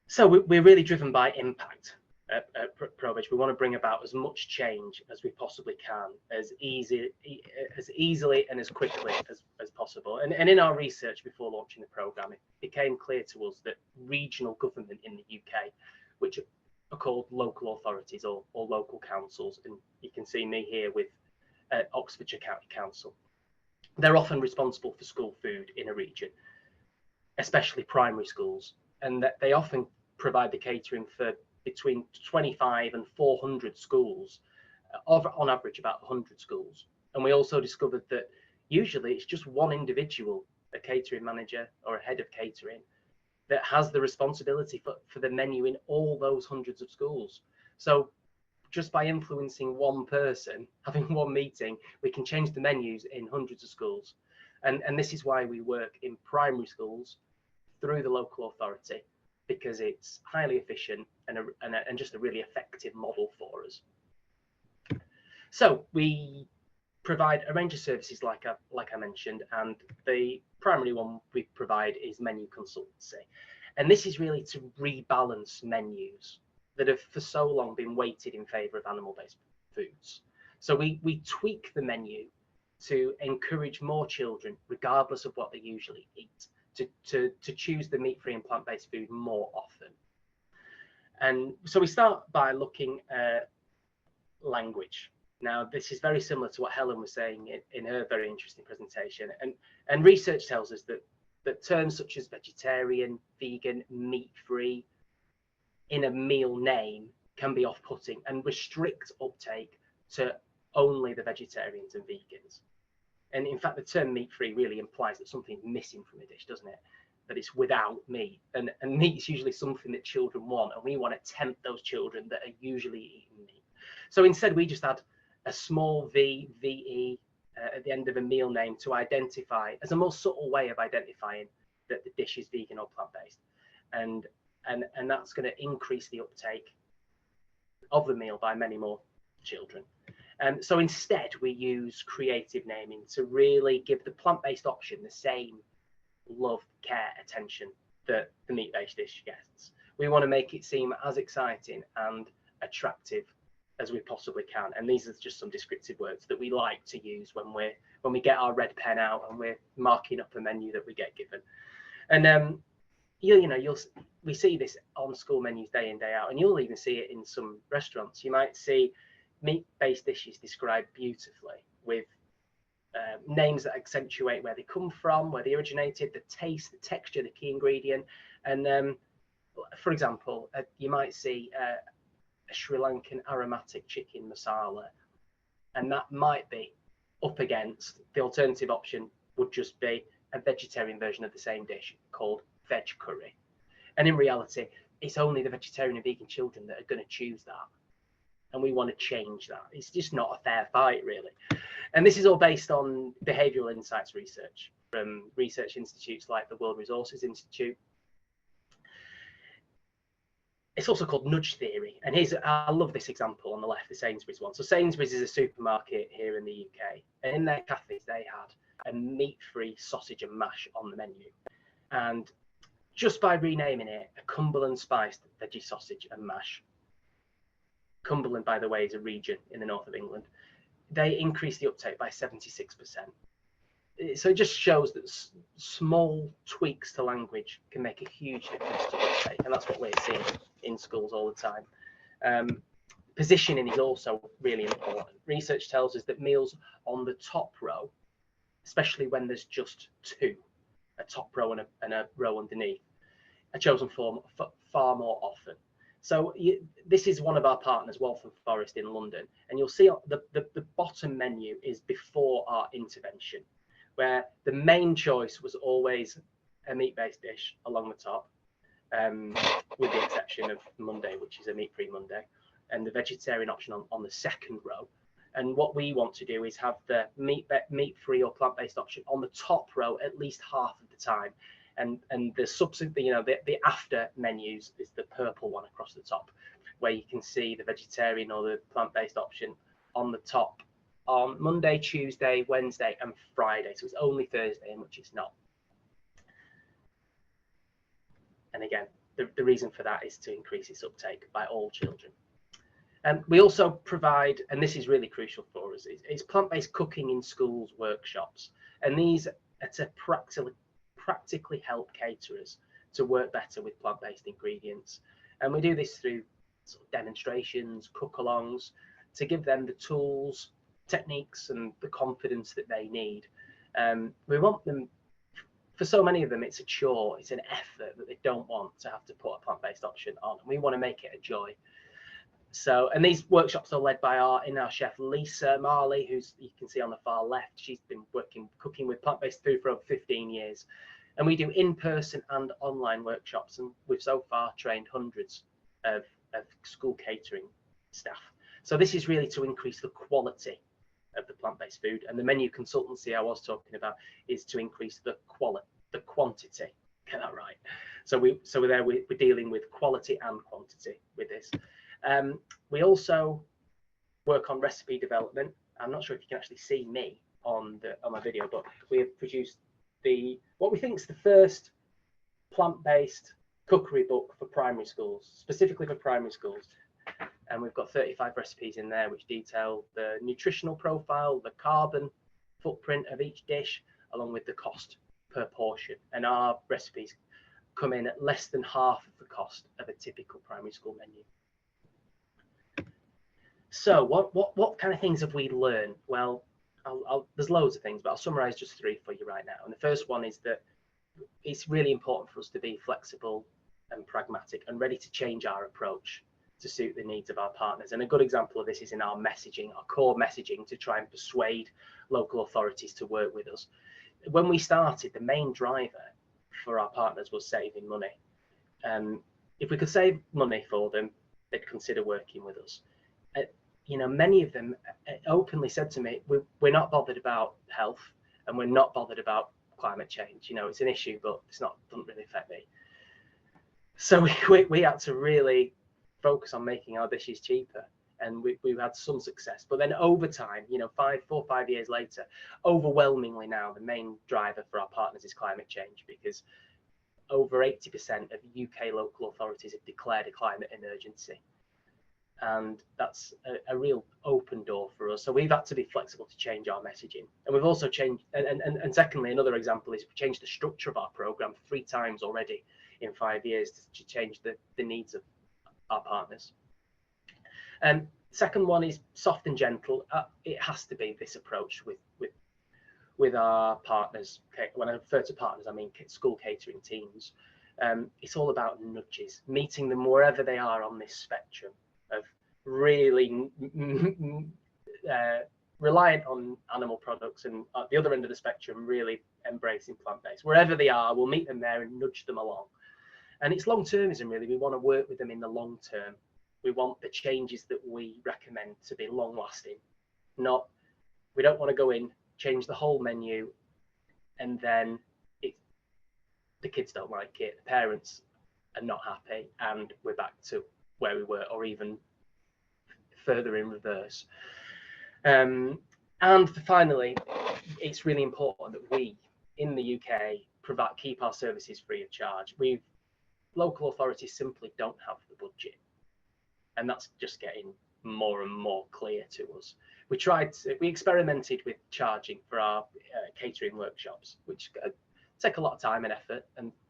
So we're really driven by impact. at ProVeg. We want to bring about as much change as we possibly can, as easily and as quickly as possible. And in our research before launching the programme, it became clear to us that regional government in the UK, which are called local authorities or local councils, and you can see me here with Oxfordshire County Council, they're often responsible for school food in a region, especially primary schools, and that they often provide the catering for between 25 and 400 schools, on average about 100 schools. And we also discovered that usually it's just one individual, a catering manager or a head of catering, that has the responsibility for the menu in all those hundreds of schools. So just by influencing one person, having one meeting, we can change the menus in hundreds of schools. And this is why we work in primary schools through the local authority, because it's highly efficient and just a really effective model for us. So we provide a range of services like I mentioned, and the primary one we provide is menu consultancy. And this is really to rebalance menus that have for so long been weighted in favour of animal-based foods. So we tweak the menu to encourage more children, regardless of what they usually eat, to choose the meat-free and plant-based food more often. And so we start by looking at language. Now, this is very similar to what Helen was saying in her very interesting presentation. And research tells us that terms such as vegetarian, vegan, meat-free in a meal name can be off-putting and restrict uptake to only the vegetarians and vegans. And in fact, the term meat-free really implies that something's missing from a dish, doesn't it? That it's without meat. And meat is usually something that children want, and we want to tempt those children that are usually eating meat. So instead, we just add a small VE at the end of a meal name to identify, as a more subtle way of identifying that the dish is vegan or plant-based. And that's going to increase the uptake of the meal by many more children. So instead, we use creative naming to really give the plant-based option the same love, care, attention that the meat-based dish gets. We want to make it seem as exciting and attractive as we possibly can. And these are just some descriptive words that we like to use when we get our red pen out and we're marking up a menu that we get given. And we see this on school menus day in, day out, and you'll even see it in some restaurants. You might see meat-based dishes described beautifully with names that accentuate where they come from, where they originated, the taste, the texture, the key ingredient. And for example, you might see a Sri Lankan aromatic chicken masala, and that might be up against the alternative option would just be a vegetarian version of the same dish called veg curry. And in reality, it's only the vegetarian and vegan children that are going to choose that. And we want to change that. It's just not a fair fight, really. And this is all based on behavioural insights research from research institutes like the World Resources Institute. It's also called nudge theory. And I love this example on the left, the Sainsbury's one. So Sainsbury's is a supermarket here in the UK. And in their cafes, they had a meat-free sausage and mash on the menu. And just by renaming it a Cumberland spiced veggie sausage and mash, Cumberland, by the way, is a region in the north of England, they increased the uptake by 76%. So it just shows that small tweaks to language can make a huge difference to uptake, and that's what we're seeing in schools all the time. Positioning is also really important. Research tells us that meals on the top row, especially when there's just two, a top row and a row underneath, are chosen for far more often. So this is one of our partners, Waltham Forest in London, and you'll see the bottom menu is before our intervention, where the main choice was always a meat-based dish along the top, with the exception of Monday, which is a meat-free Monday, and the vegetarian option on the second row. And what we want to do is have the meat-free or plant-based option on the top row at least half of the time. And the subsequent, the after menus is the purple one across the top, where you can see the vegetarian or the plant-based option on the top on Monday, Tuesday, Wednesday, and Friday. So it's only Thursday in which it's not. And again, the reason for that is to increase its uptake by all children. We also provide, and this is really crucial for us, it's plant-based cooking in schools workshops, and these are to practically help caterers to work better with plant-based ingredients. And we do this through sort of demonstrations, cook-alongs, to give them the tools, techniques, and the confidence that they need. We want them, for so many of them, it's a chore, it's an effort that they don't want to have to put a plant-based option on. And we want to make it a joy. So, and these workshops are led by our in-house chef, Lisa Marley, who's, you can see on the far left, she's been cooking with plant-based food for over 15 years. And we do in-person and online workshops, and we've so far trained hundreds of school catering staff. So this is really to increase the quality of the plant-based food, and the menu consultancy I was talking about is to increase the quantity. Get that right? So we're dealing with quality and quantity with this. We also work on recipe development. I'm not sure if you can actually see me on my video, but we have produced what we think is the first plant-based cookery book for primary schools, specifically for primary schools. And we've got 35 recipes in there which detail the nutritional profile, the carbon footprint of each dish, along with the cost per portion. And our recipes come in at less than half of the cost of a typical primary school menu. So what kind of things have we learned? Well, there's loads of things, but I'll summarize just 3 for you right now. And the first one is that it's really important for us to be flexible and pragmatic and ready to change our approach to suit the needs of our partners. And a good example of this is in our messaging, our core messaging, to try and persuade local authorities to work with us. When we started, the main driver for our partners was saving money. If we could save money for them, they'd consider working with us. You know, many of them openly said to me, we're not bothered about health, and we're not bothered about climate change. You know, it's an issue, but doesn't really affect me. So we had to really focus on making our dishes cheaper, and we've had some success. But then over time, you know, 4 or 5 years later, overwhelmingly now, the main driver for our partners is climate change, because over 80% of UK local authorities have declared a climate emergency. And that's a real open door for us. So we've had to be flexible to change our messaging. And we've also changed, and secondly, another example is we changed the structure of our program 3 times already in 5 years to change the needs of our partners. And second one is soft and gentle. It has to be this approach with our partners. Okay, when I refer to partners, I mean school catering teams. It's all about nudges, meeting them wherever they are on this spectrum of really reliant on animal products, and at the other end of the spectrum, really embracing plant-based. Wherever they are, we'll meet them there and nudge them along. And it's long-termism, really. We want to work with them in the long term. We want the changes that we recommend to be long-lasting. We don't want to go in, change the whole menu, and then the kids don't like it, the parents are not happy, and we're back to where we were, or even further in reverse. And finally, it's really important that we in the UK keep our services free of charge. Local authorities simply don't have the budget, and that's just getting more and more clear to us. We experimented with charging for our catering workshops, which take a lot of time and effort,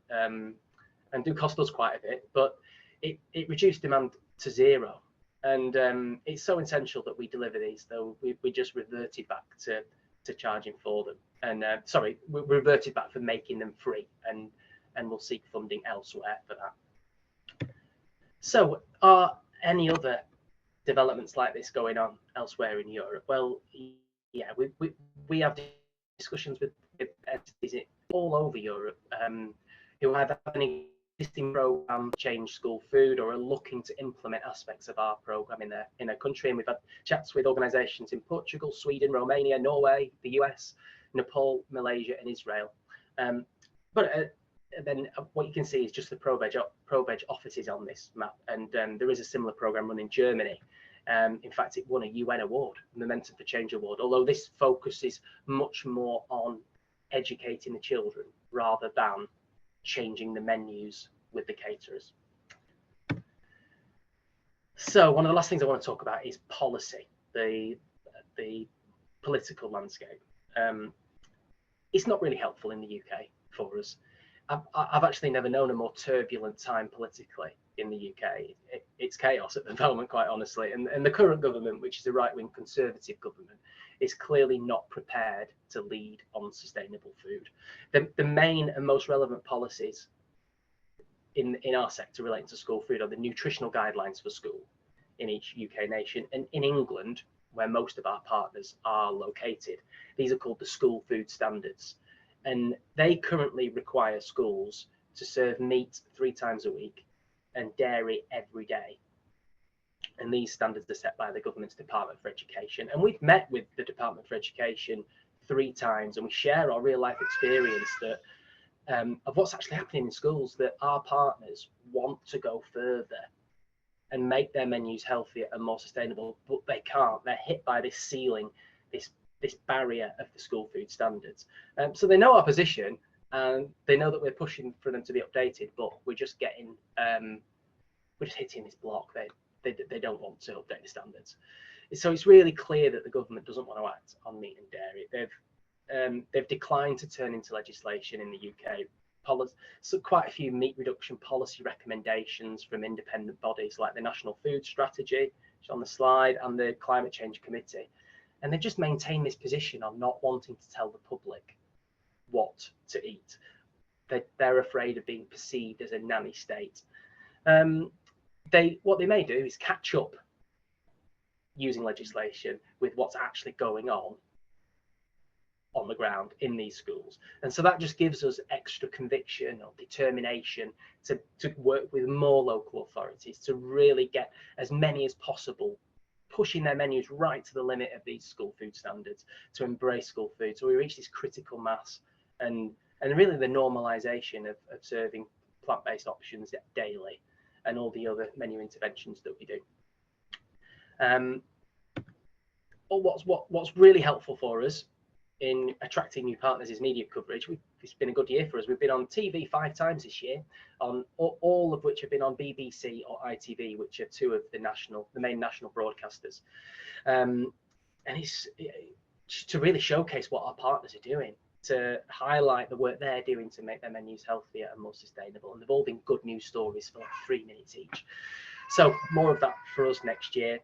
and do cost us quite a bit, but it reduced demand to 0. And it's so essential that we deliver these, though we just reverted back to charging for them. And we reverted back for making them free, and we'll seek funding elsewhere for that. So are any other developments like this going on elsewhere in Europe? Well, yeah, we have discussions with entities all over Europe who either have an existing program, change school food, or are looking to implement aspects of our program in their country. And we've had chats with organizations in Portugal, Sweden, Romania, Norway, the US, Nepal, Malaysia, and Israel. But then what you can see is just the ProVeg offices on this map, and there is a similar program run in Germany. In fact, it won a UN award, Momentum for Change Award, although this focuses much more on educating the children rather than changing the menus with the caterers. So one of the last things I want to talk about is policy, the political landscape. It's not really helpful in the UK for us. I've actually never known a more turbulent time politically in the UK. It's chaos at the moment, quite honestly. And the current government, which is a right-wing conservative government, is clearly not prepared to lead on sustainable food. The main and most relevant policies in our sector relating to school food are the nutritional guidelines for school in each UK nation. And in England, where most of our partners are located, these are called the school food standards. And they currently require schools to serve meat 3 times a week and dairy every day. And these standards are set by the government's Department for Education. And we've met with the Department for Education 3 times, and we share our real life experience that of what's actually happening in schools, that our partners want to go further and make their menus healthier and more sustainable, but they can't. They're hit by this ceiling, this barrier of the school food standards. So they know our position, and they know that we're pushing for them to be updated, but we're just getting, we're just hitting this block. They don't want to update the standards. So it's really clear that the government doesn't want to act on meat and dairy. They've declined to turn into legislation in the UK. So quite a few meat reduction policy recommendations from independent bodies like the National Food Strategy, which is on the slide, and the Climate Change Committee. And they just maintain this position on not wanting to tell the public what to eat. They're afraid of being perceived as a nanny state. What they may do is catch up using legislation with what's actually going on the ground in these schools. And so that just gives us extra conviction or determination to work with more local authorities to really get as many as possible pushing their menus right to the limit of these school food standards, to embrace school food. So we reach this critical mass and really the normalization of serving plant-based options daily and all the other menu interventions that we do. What's really helpful for us in attracting new partners is media coverage. It's been a good year for us. We've been on TV 5 times this year, on all of which have been on BBC or ITV, which are 2 of the main national broadcasters. And it's to really showcase what our partners are doing, to highlight the work they're doing to make their menus healthier and more sustainable. And they've all been good news stories for like 3 minutes each. So more of that for us next year.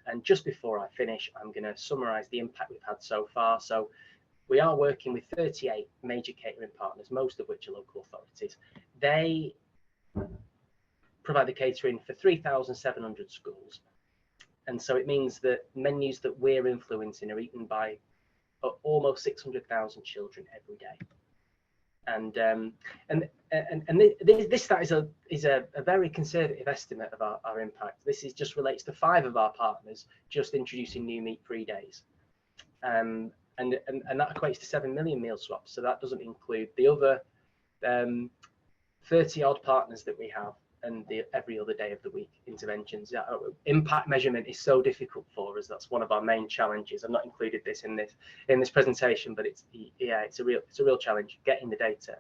And just before I finish, I'm going to summarise the impact we've had so far. So we are working with 38 major catering partners, most of which are local authorities. They provide the catering for 3,700 schools. And so it means that menus that we're influencing are eaten by almost 600,000 children every day. This stat is a very conservative estimate of our impact. This just relates to 5 of our partners just introducing new meat-free days, and that equates to 7 million meal swaps. So that doesn't include the other 30 odd partners that we have and the every other day of the week interventions. Impact measurement is so difficult for us. That's one of our main challenges. I've not included this in this presentation, but it's a real challenge getting the data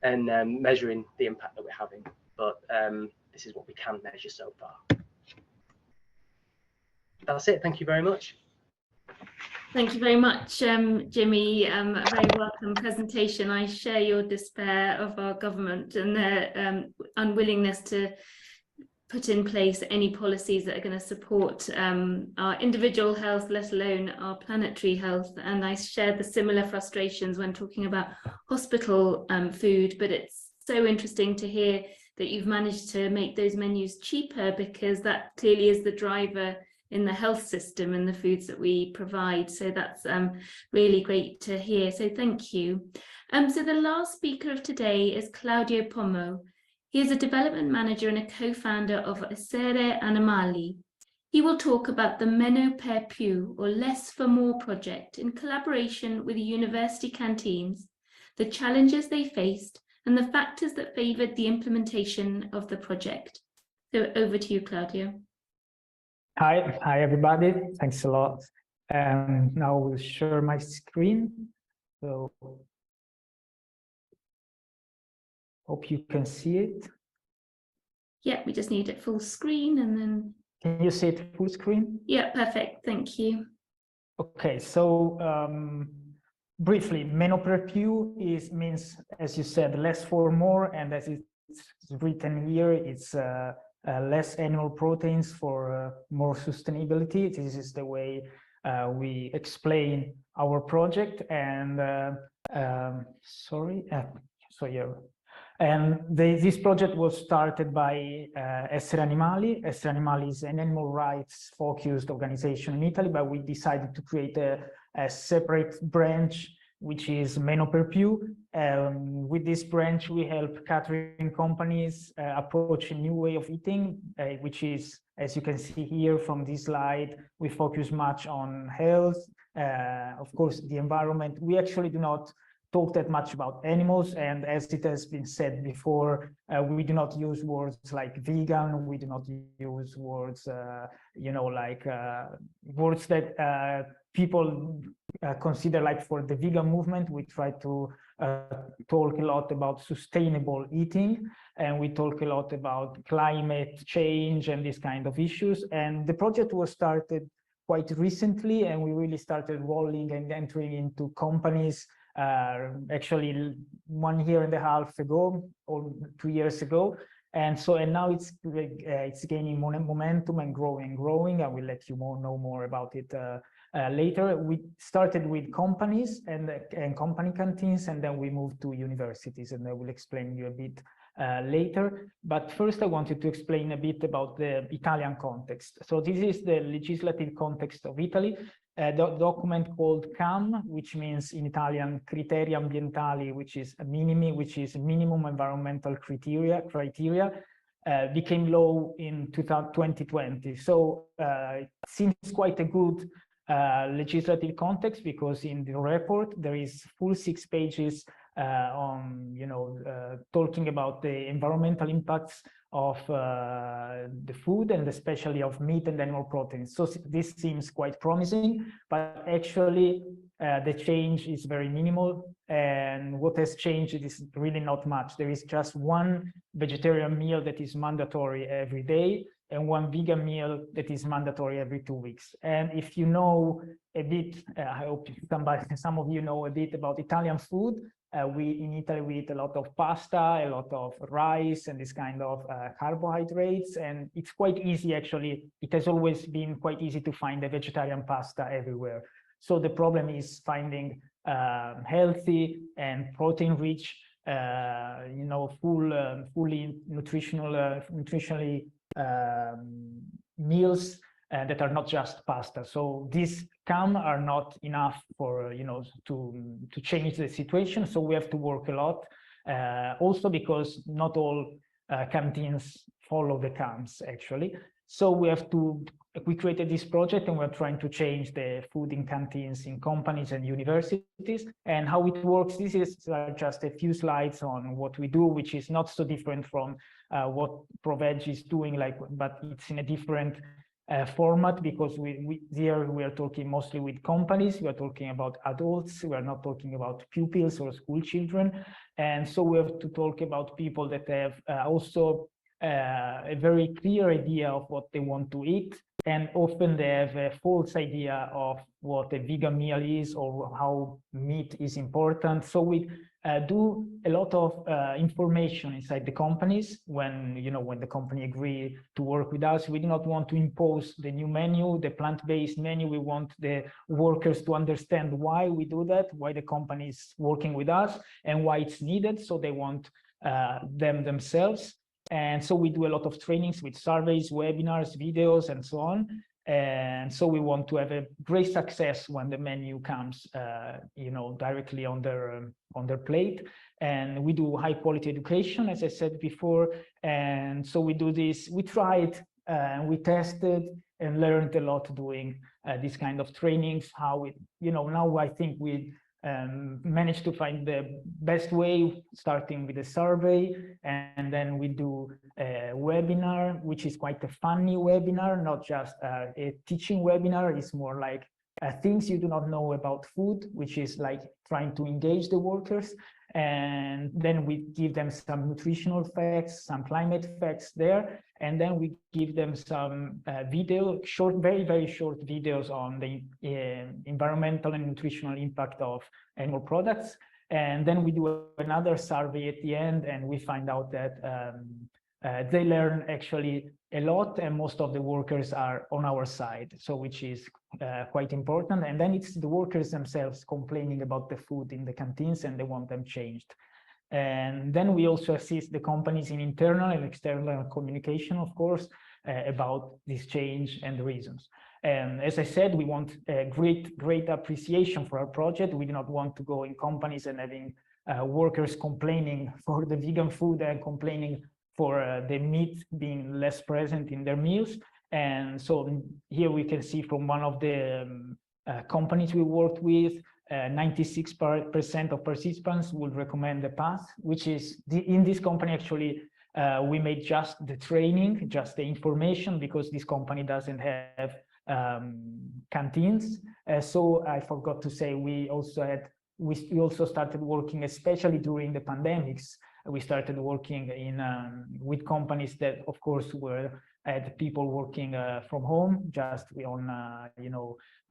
and measuring the impact that we're having. But this is what we can measure so far. That's it. Thank you very much. Thank you very much, Jimmy. A very welcome presentation. I share your despair of our government and their unwillingness to put in place any policies that are going to support our individual health, let alone our planetary health. And I share the similar frustrations when talking about hospital food, but it's so interesting to hear that you've managed to make those menus cheaper, because that clearly is the driver in the health system and the foods that we provide. So that's really great to hear. So thank you. So the last speaker of today is Claudio Pomo. He is a development manager and a co-founder of Essere Animali. He will talk about the MenoPerPiù, or Less for More project, in collaboration with the university canteens, the challenges they faced, and the factors that favoured the implementation of the project. So over to you, Claudio. Hi everybody, thanks a lot. Now we'll share my screen. So hope you can see it. Yeah, we just need it full screen and then. Can you see it full screen? Yeah, perfect. Thank you. Okay, so briefly, MenoPerPiù means, as you said, less for more, and as it's written here, it's less animal proteins for more sustainability. This is the way we explain our project. And this project was started by Essere Animali. Essere Animali is an animal rights focused organization in Italy, but we decided to create a separate branch, which is MenoPerPiù. With this branch, we help catering companies approach a new way of eating, which is, as you can see here from this slide, we focus much on health, of course, the environment. We actually do not talk that much about animals, and as it has been said before, we do not use words like vegan, we do not use words, words that people consider like for the vegan movement. We try to talk a lot about sustainable eating, and we talk a lot about climate change and these kind of issues. And the project was started quite recently, and we really started rolling and entering into companies actually 1.5 years ago or 2 years ago. And now it's gaining momentum and growing. I will let you know more about it later. We started with companies and company canteens, and then we moved to universities, and I will explain you a bit later. But first I wanted to explain a bit about the Italian context. So this is the legislative context of Italy. The document called CAM, which means in Italian Criteri Ambientali, which is minimum environmental criteria, became law in 2020. So it seems quite a good legislative context, because in the report there is full 6 pages on talking about the environmental impacts of the food, and especially of meat and animal proteins. So this seems quite promising, but actually the change is very minimal, and what has changed is really not much. There is just 1 vegetarian meal that is mandatory every day, and 1 vegan meal that is mandatory every 2 weeks. And if you know a bit, I hope some of you know a bit about Italian food. In Italy, we eat a lot of pasta, a lot of rice, and this kind of carbohydrates. And it's quite easy, actually. It has always been quite easy to find a vegetarian pasta everywhere. So the problem is finding healthy and protein-rich, fully nutritionally meals that are not just pasta. So these CAM are not enough for to change the situation. So we have to work a lot. Also because not all canteens follow the CAMs actually. So we created this project, and we're trying to change the food in canteens in companies and universities. And how it works, this is just a few slides on what we do, which is not so different from what ProVeg is doing, but it's in a different format, because here we are talking mostly with companies. We are talking about adults. We are not talking about pupils or school children. And so we have to talk about people that have also a very clear idea of what they want to eat, and often they have a false idea of what a vegan meal is or how meat is important. So we do a lot of information inside the companies. When the company agree to work with us, we do not want to impose the new menu, the plant-based menu. We want the workers to understand why we do that, why the company is working with us, and why it's needed. So they want them themselves. And so we do a lot of trainings with surveys, webinars, videos, and so on. And so we want to have a great success when the menu comes, directly on their plate. And we do high quality education, as I said before. And so we do this. We tried and we tested and learned a lot doing this kind of trainings. How it, now I think we managed to find the best way, starting with a survey, and then we do a webinar, which is quite a funny webinar, not just a teaching webinar. It's more like things you do not know about food, which is like trying to engage the workers. And then we give them some nutritional facts, some climate facts there, and then we give them some very, very short videos on the environmental and nutritional impact of animal products. And then we do another survey at the end, and we find out that they learn actually a lot, and most of the workers are on our side, so which is quite important. And then it's the workers themselves complaining about the food in the canteens, and they want them changed. And then we also assist the companies in internal and external communication, of course, about this change and the reasons. And as I said, we want a great appreciation for our project. We do not want to go in companies and having workers complaining for the vegan food and complaining for the meat being less present in their meals. And so here we can see from one of the companies we worked with, 96% of participants would recommend the path, which is in this company actually we made just the training, just the information, because this company doesn't have canteens. So I forgot to say, we also started working, especially during the pandemics. We started working with companies that, of course, had people working from home, just on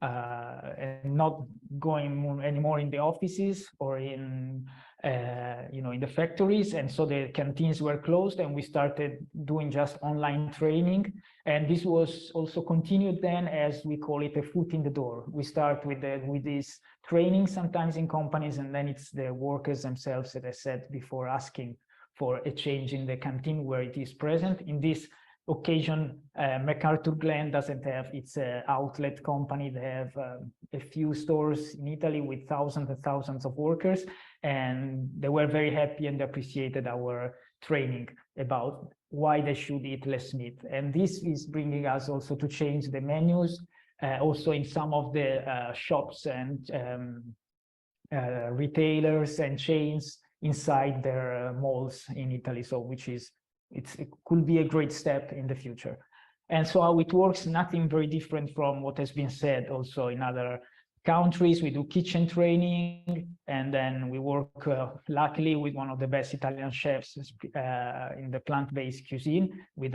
and not going anymore in the offices or in in the factories. And so the canteens were closed, and we started doing just online training. And this was also continued then, as we call it, a foot in the door. We start with this training sometimes in companies, and then it's the workers themselves, as I said before, asking for a change in the canteen where it is present. In this occasion, MacArthur Glen doesn't have its outlet company. They have a few stores in Italy with thousands and thousands of workers, and they were very happy and appreciated our training about why they should eat less meat. And this is bringing us also to change the menus, also in some of the shops and retailers and chains inside their malls in Italy. So it could be a great step in the future. And so how it works, nothing very different from what has been said also in other countries. We do kitchen training, and then we work luckily with one of the best Italian chefs in the plant-based cuisine with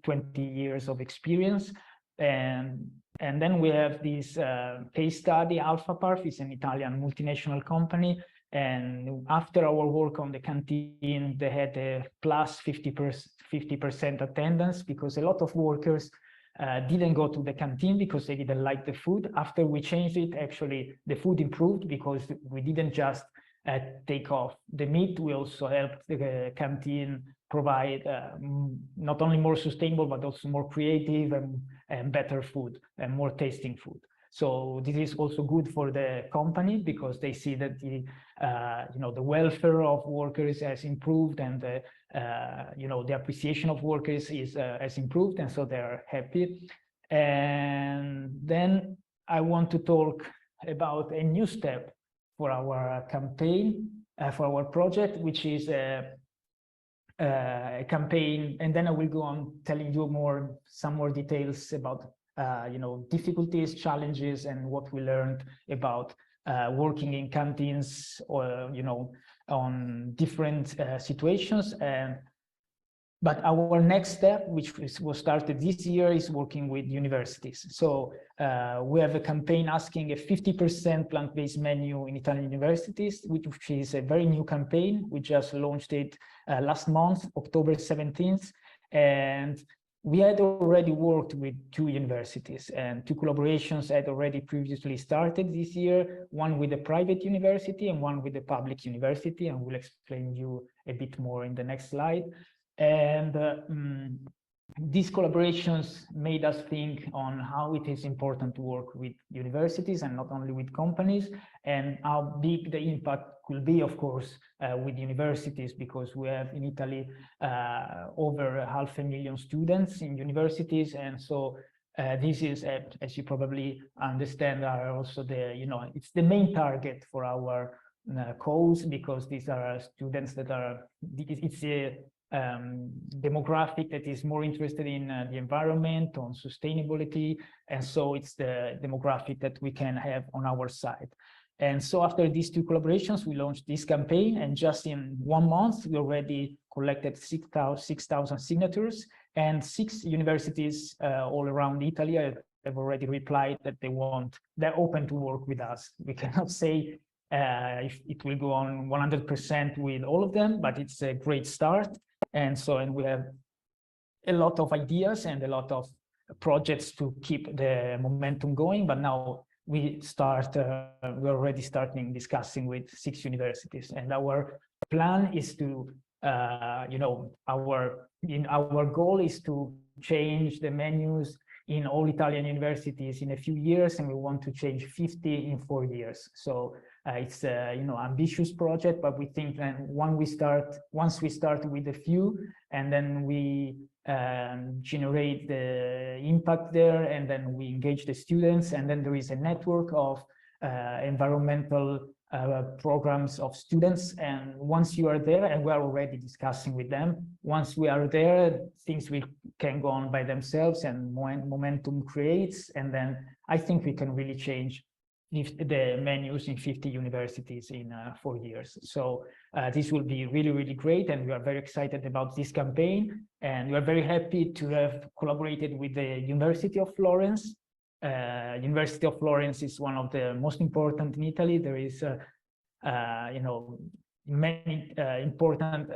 20 years of experience. And then we have this case study. AlphaParf is an Italian multinational company. And after our work on the canteen, they had a plus 50% attendance, because a lot of workers didn't go to the canteen because they didn't like the food. After we changed it, actually, the food improved, because we didn't just take off the meat. We also helped the canteen provide not only more sustainable, but also more creative and better food and more tasting food. So this is also good for the company, because they see that the welfare of workers has improved, and the appreciation of workers has improved, and so they're happy. And then I want to talk about a new step for our campaign, for our project, which is a campaign, and then I will go on telling you some more details about difficulties, challenges, and what we learned about working in canteens, or on different situations. But our next step, which was started this year, is working with universities. So we have a campaign asking a 50% plant-based menu in Italian universities, which is a very new campaign. We just launched it last month, October 17th. And we had already worked with 2 universities, and 2 collaborations had already previously started this year, one with a private university and one with a public university, and we'll explain you a bit more in the next slide. And these collaborations made us think on how it is important to work with universities and not only with companies, and how big the impact could be, of course, with universities, because we have in Italy over 500,000 students in universities. And so this is, as you probably understand, are also it's the main target for our cause, because these are students that it's a demographic that is more interested in the environment, on sustainability, and so it's the demographic that we can have on our side. And so after these two collaborations, we launched this campaign, and just in 1 month, we already collected 6,000 signatures, and 6 universities all around Italy have already replied that they're open to work with us. We cannot say if it will go on 100% with all of them, but it's a great start. And we have a lot of ideas and a lot of projects to keep the momentum going, but now we're already starting discussing with 6 universities, and our plan is to, our goal is to change the menus in all Italian universities in a few years, and we want to change 50 in 4 years. So it's a ambitious project, but we think that once we start with a few, and then we generate the impact there, and then we engage the students, and then there is a network of environmental programs of students. And once you are there, and we are already discussing with them, once we are there, things can go on by themselves, and momentum creates, and then I think we can really change the menus in 50 universities in 4 years. So this will be really, really great, and we are very excited about this campaign, and we are very happy to have collaborated with the University of Florence. University of Florence is one of the most important in Italy. There is many important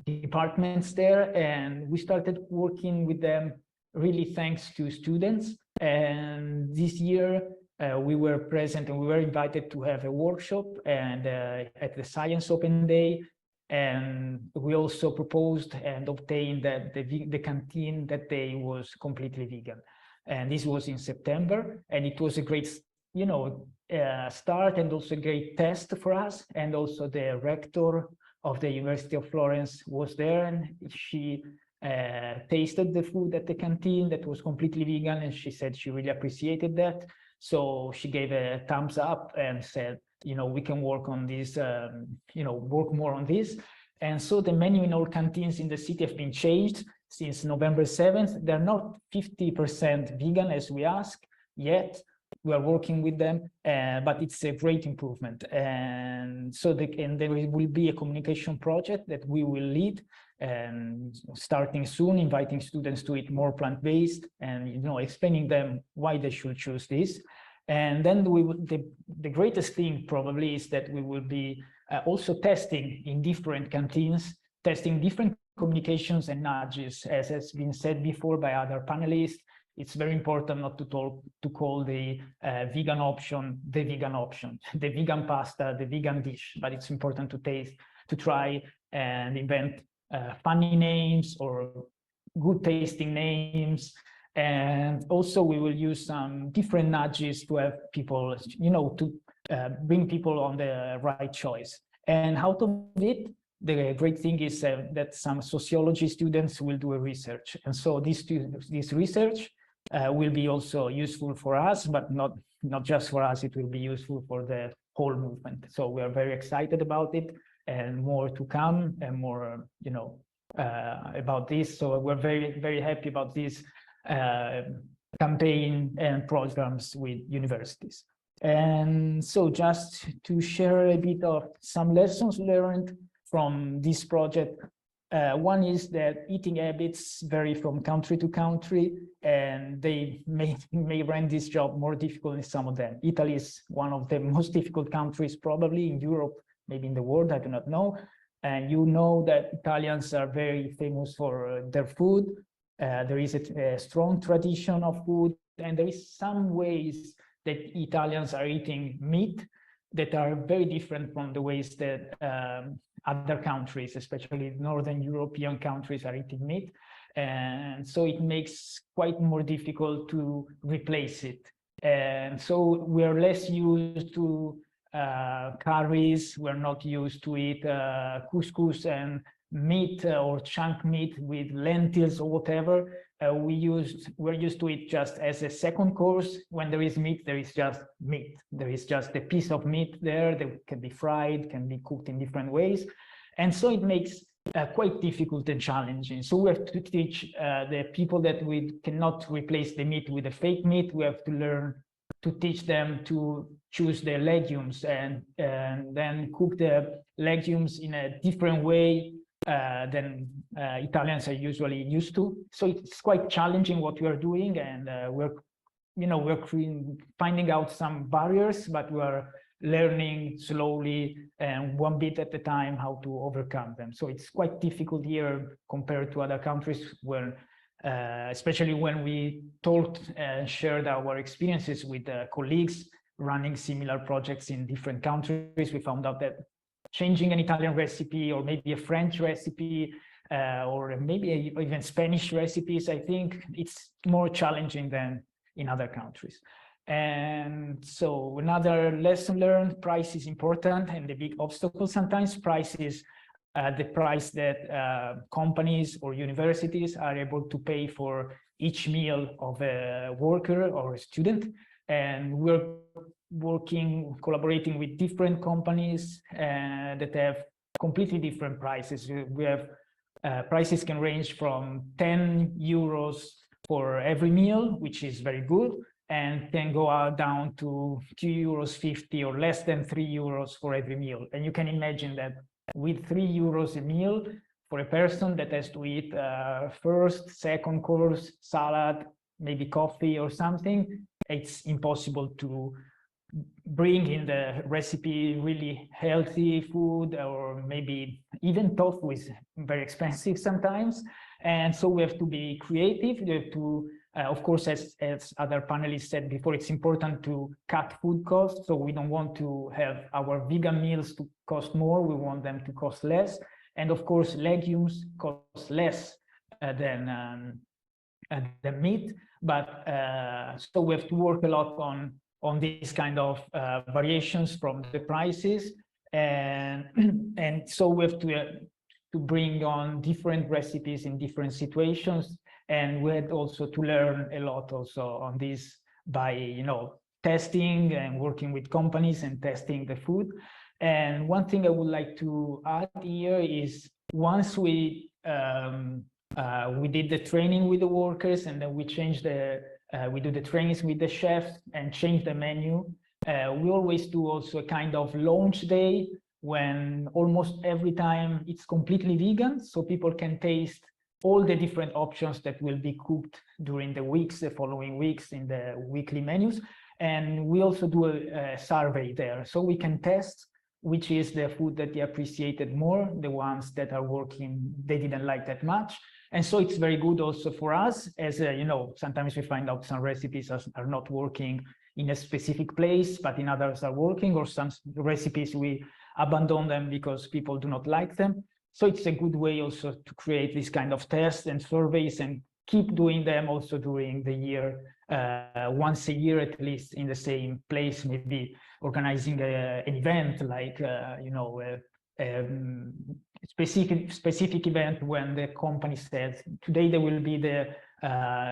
departments there, and we started working with them really thanks to students. And this year we were present, and we were invited to have a workshop and at the Science Open Day, and we also proposed and obtained that the canteen that day was completely vegan. And this was in September, and it was a great start, and also a great test for us. And also the rector of the University of Florence was there, and she tasted the food at the canteen that was completely vegan, and she said she really appreciated that. So she gave a thumbs up and said, we can work on this, work more on this. And so the menu in all canteens in the city have been changed since November 7th. They're not 50% vegan as we ask yet. We are working with them, but it's a great improvement. And so there will be a communication project that we will lead, and starting soon, inviting students to eat more plant-based, and explaining them why they should choose this. And then the greatest thing probably is that we will be also testing in different canteens, testing different communications and nudges. As has been said before by other panelists, it's very important not to call the vegan option the vegan option, the vegan pasta, the vegan dish, but it's important to try and invent funny names or good tasting names. And also we will use some different nudges to have people, to bring people on the right choice. And out of it, the great thing is that some sociology students will do a research. And so this research will be also useful for us, but not just for us, it will be useful for the whole movement. So we are very excited about it, and more to come, and more, about this. So we're very, very happy about this campaign and programs with universities. And so just to share a bit of some lessons learned from this project. One is that eating habits vary from country to country, and they may render this job more difficult in some of them. Italy is one of the most difficult countries probably in Europe, maybe in the world, I do not know. And you know that Italians are very famous for their food. There is a strong tradition of food, and there is some ways that Italians are eating meat that are very different from the ways that other countries, especially Northern European countries, are eating meat. And so it makes quite more difficult to replace it. And so we're less used to curries. We're not used to eat couscous and meat or chunk meat with lentils or whatever. We're used to it just as a second course. When there is meat, there is just meat. There is just a piece of meat there that can be fried, can be cooked in different ways. And so it makes quite difficult and challenging. So we have to teach the people that we cannot replace the meat with a fake meat. We have to learn to teach them to choose their legumes and then cook the legumes in a different way than Italians are usually used to. So it's quite challenging what we are doing, and we're finding out some barriers, but we're learning slowly and one bit at a time how to overcome them. So it's quite difficult here compared to other countries where, especially when we talked and shared our experiences with colleagues running similar projects in different countries, we found out that changing an Italian recipe or maybe a French recipe or maybe even Spanish recipes, I think it's more challenging than in other countries. And so another lesson learned, price is important, and the big obstacle sometimes price is the price that companies or universities are able to pay for each meal of a worker or a student. And we're collaborating with different companies that have completely different prices. We have prices can range from 10 euros for every meal, which is very good, and can go down to 2.50 euros or less than 3 euros for every meal. And you can imagine that with 3 euros a meal for a person that has to eat first, second course, salad, maybe coffee or something, it's impossible to bring in the recipe really healthy food, or maybe even tofu is very expensive sometimes. And so we have to be creative. We have to, of course, as other panelists said before, it's important to cut food costs. So we don't want to have our vegan meals to cost more. We want them to cost less. And of course, legumes cost less than meat. But so we have to work a lot on these kind of variations from the prices. And so we have to bring on different recipes in different situations. And we had also to learn a lot also on this by, testing and working with companies and testing the food. And one thing I would like to add here is once we did the training with the workers, and then we changed we do the trainings with the chefs and change the menu. We always do also a kind of launch day when almost every time it's completely vegan, so people can taste all the different options that will be cooked during the following weeks in the weekly menus. And we also do a survey there, so we can test which is the food that they appreciated more, the ones that are working, they didn't like that much. And so it's very good also for us, as sometimes we find out some recipes are not working in a specific place, but in others are working, or some recipes we abandon them because people do not like them. So it's a good way also to create this kind of tests and surveys and keep doing them also during the year, once a year at least in the same place, maybe organizing an event like, specific event when the company says, today there will be the,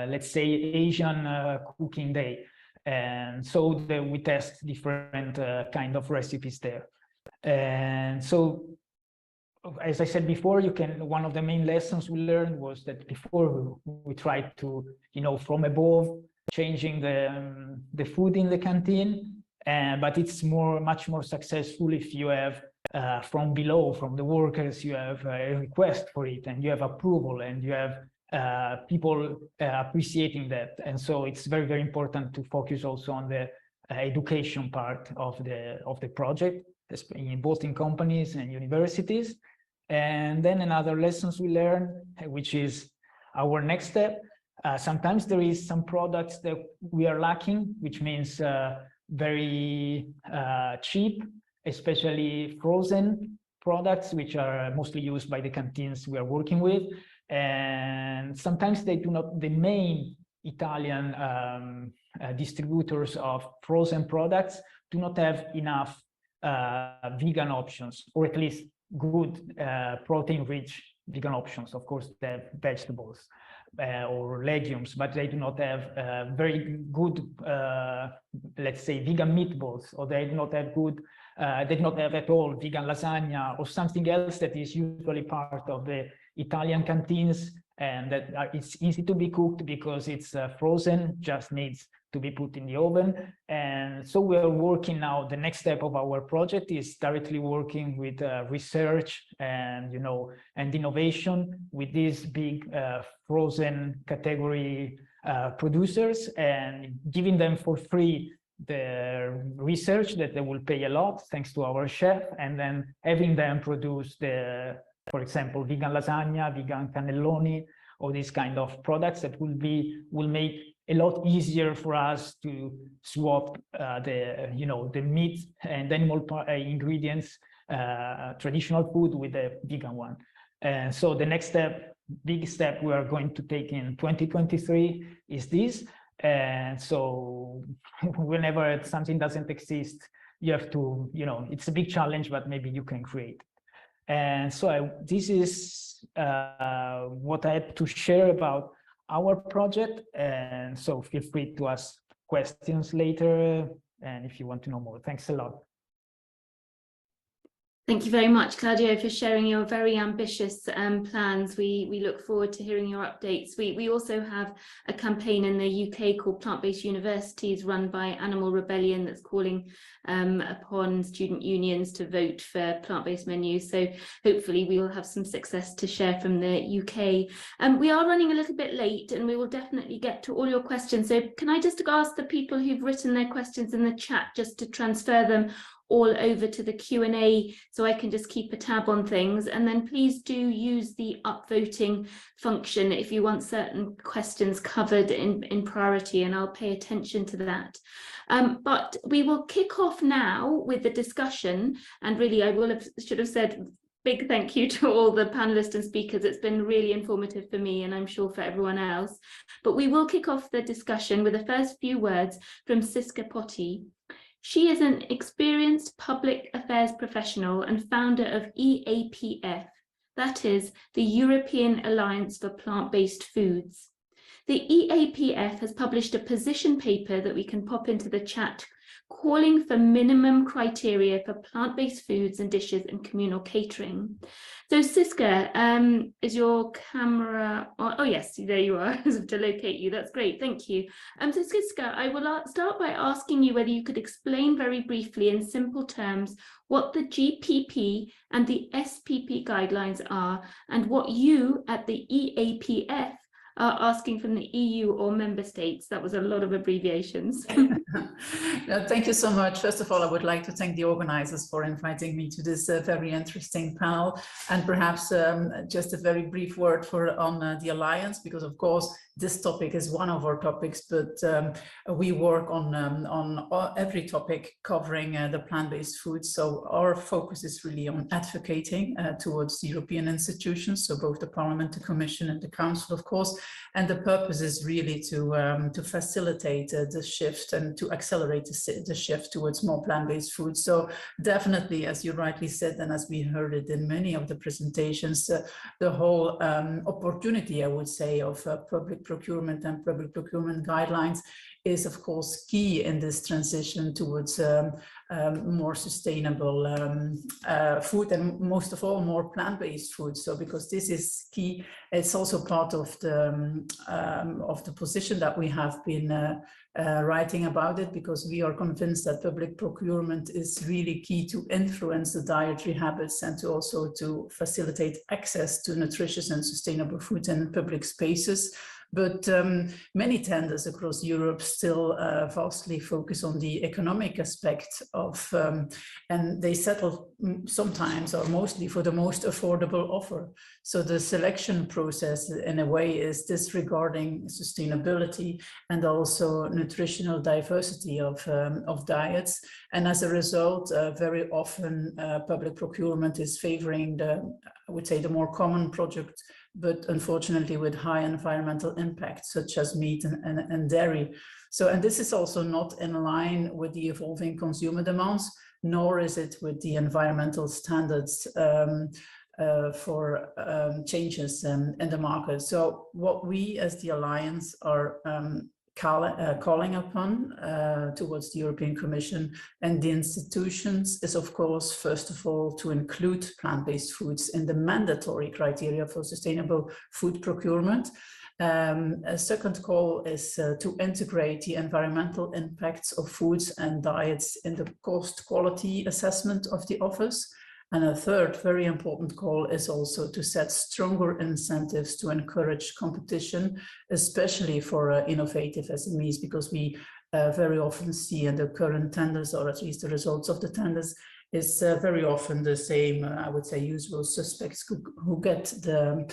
let's say, Asian cooking day. And so we test different kind of recipes there. And so, as I said before, one of the main lessons we learned was that before we tried to, from above, changing the food in the canteen, but it's much more successful if you have from below, from the workers, you have a request for it, and you have approval, and you have people appreciating that. And so it's very, very important to focus also on the education part of the project, both in companies and universities. And then another lessons we learned, which is our next step. Sometimes there is some products that we are lacking, which means very cheap, especially frozen products, which are mostly used by the canteens we are working with. And sometimes they do not, the main Italian distributors of frozen products do not have enough vegan options, or at least good protein-rich vegan options. Of course, they have vegetables or legumes, but they do not have very good, let's say, vegan meatballs, or they do not have good, they do not have at all vegan lasagna or something else that is usually part of the Italian canteens, and that it's easy to be cooked because it's frozen, just needs to be put in the oven. And so we are working now, the next step of our project is directly working with research and, you know, and innovation with these big frozen category producers, and giving them for free the research that they will pay a lot thanks to our chef, and then having them produce the, for example, vegan lasagna, vegan cannelloni, or these kind of products that will make a lot easier for us to swap the meat and animal ingredients, traditional food, with the vegan one. And so the next step, big step we are going to take in 2023 is this. And so whenever something doesn't exist, you have to, you know, it's a big challenge, but maybe you can create. And so this is what I had to share about our project. And so feel free to ask questions later, and if you want to know more. Thanks a lot. Thank you very much, Claudio, for sharing your very ambitious plans. We look forward to hearing your updates. We also have a campaign in the UK called Plant-Based Universities, run by Animal Rebellion, that's calling upon student unions to vote for plant-based menus. So hopefully we will have some success to share from the UK. We are running a little bit late, and we will definitely get to all your questions. So can I just ask the people who've written their questions in the chat just to transfer them all over to the Q&A, so I can just keep a tab on things. And then please do use the upvoting function if you want certain questions covered in priority, and I'll pay attention to that. But we will kick off now with the discussion, and really I should have said big thank you to all the panelists and speakers. It's been really informative for me, and I'm sure for everyone else. But we will kick off the discussion with the first few words from Siska Pottie. She is an experienced public affairs professional and founder of EAPF, that is, the European Alliance for Plant-Based Foods. The EAPF has published a position paper that we can pop into the chat, calling for minimum criteria for plant-based foods and dishes in communal catering. So Siska, is your camera on? Oh yes, there you are. I have to locate you. That's great, thank you. So Siska, I will start by asking you whether you could explain very briefly in simple terms what the GPP and the SPP guidelines are, and what you at the EAPF are asking from the EU or member states. That was a lot of abbreviations. No, thank you so much. First of all, I would like to thank the organizers for inviting me to this very interesting panel, and perhaps just a very brief word on the Alliance, because of course this topic is one of our topics, but we work on every topic covering the plant-based food. So our focus is really on advocating towards the European institutions, so both the Parliament, the Commission, and the Council, of course. And the purpose is really to facilitate the shift and to accelerate the shift towards more plant-based food. So definitely, as you rightly said, and as we heard it in many of the presentations, the whole opportunity, I would say, of public procurement and public procurement guidelines is, of course, key in this transition towards more sustainable food, and most of all, more plant-based food. So because this is key, it's also part of the position that we have been writing about it, because we are convinced that public procurement is really key to influence the dietary habits and to also to facilitate access to nutritious and sustainable food in public spaces. But many tenders across Europe still vastly focus on the economic aspect of, and they settle sometimes or mostly for the most affordable offer. So the selection process in a way is disregarding sustainability and also nutritional diversity of diets. And as a result, very often public procurement is favoring I would say, the more common project, but unfortunately with high environmental impact, such as meat and dairy. So, and this is also not in line with the evolving consumer demands, nor is it with the environmental standards for changes in the market. So what we as the Alliance are calling upon towards the European Commission and the institutions is, of course, first of all, to include plant-based foods in the mandatory criteria for sustainable food procurement. A second call is to integrate the environmental impacts of foods and diets in the cost-quality assessment of the offers. And a third very important call is also to set stronger incentives to encourage competition, especially for innovative SMEs, because we very often see in the current tenders, or at least the results of the tenders, is very often the same, I would say, usual suspects who get the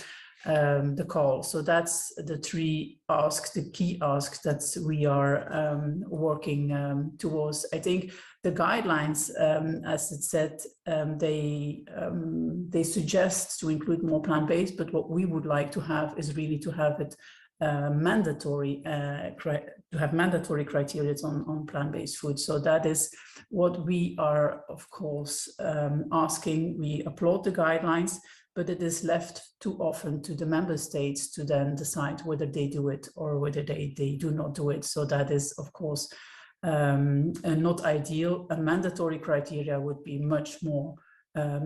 call. So that's the three asks, the key asks that we are working towards. I think the guidelines, as it said, they suggest to include more plant-based, but what we would like to have is really to have it mandatory, to have mandatory criteria on plant-based food. So that is what we are, of course, asking. We applaud the guidelines, but it is left too often to the member states to then decide whether they do it or whether they do not do it. So that is, of course, not ideal. A mandatory criteria would be much more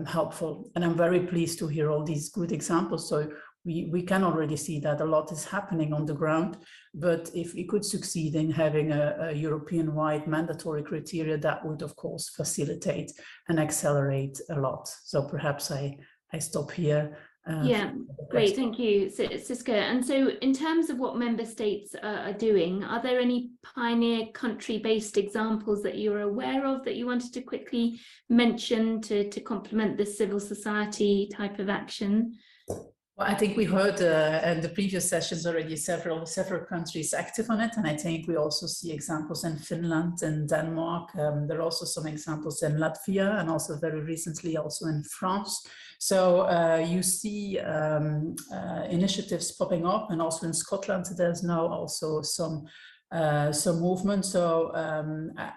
helpful. And I'm very pleased to hear all these good examples. So we can already see that a lot is happening on the ground, but if we could succeed in having a European-wide mandatory criteria, that would, of course, facilitate and accelerate a lot. So perhaps I stop here. Yeah, great, thank you, Siska. And so in terms of what member states are doing, are there any pioneer country-based examples that you're aware of that you wanted to quickly mention to complement this civil society type of action? Well, I think we heard in the previous sessions already several countries active on it, and I think we also see examples in Finland and Denmark. There are also some examples in Latvia and also very recently also in France. So you see initiatives popping up, and also in Scotland there's now also some movement. So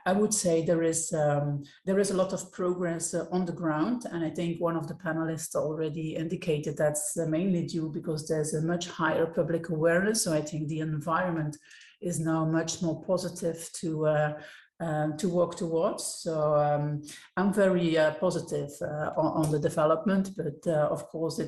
I would say there is a lot of progress on the ground, and I think one of the panelists already indicated that's mainly due because there's a much higher public awareness. So I think the environment is now much more positive to work towards. So I'm very positive on the development, but of course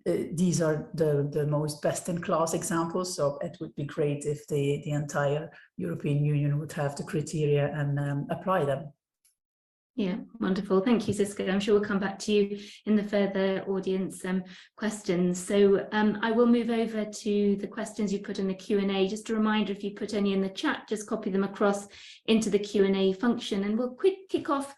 these are the most best-in-class examples. So it would be great if the entire European Union would have the criteria and apply them. Yeah, wonderful. Thank you, Siska. I'm sure we'll come back to you in the further audience questions. So I will move over to the questions you put in the Q&A. Just a reminder, if you put any in the chat, just copy them across into the Q&A function. And we'll kick off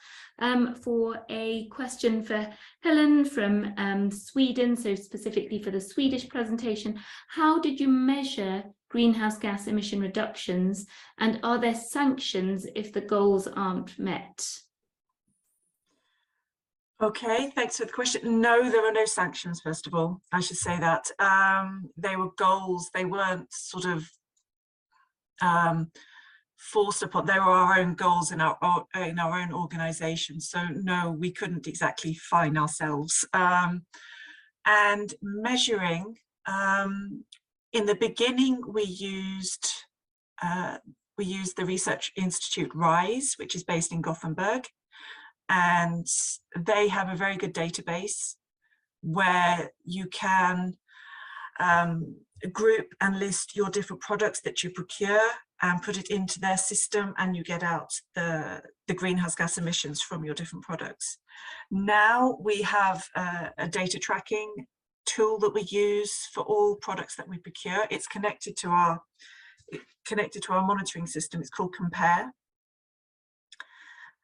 for a question for Helen from Sweden, so specifically for the Swedish presentation. How did you measure greenhouse gas emission reductions, and are there sanctions if the goals aren't met? Okay, thanks for the question. No, there are no sanctions, first of all. I should say that. They were goals, they weren't sort of forced upon. They were our own goals in our own organisation. So no, we couldn't exactly fine ourselves. And measuring, in the beginning, we used the research institute RISE, which is based in Gothenburg. And they have a very good database where you can group and list your different products that you procure and put it into their system, and you get out the greenhouse gas emissions from your different products. Now we have a data tracking tool that we use for all products that we procure. It's connected to our monitoring system. It's called Compare.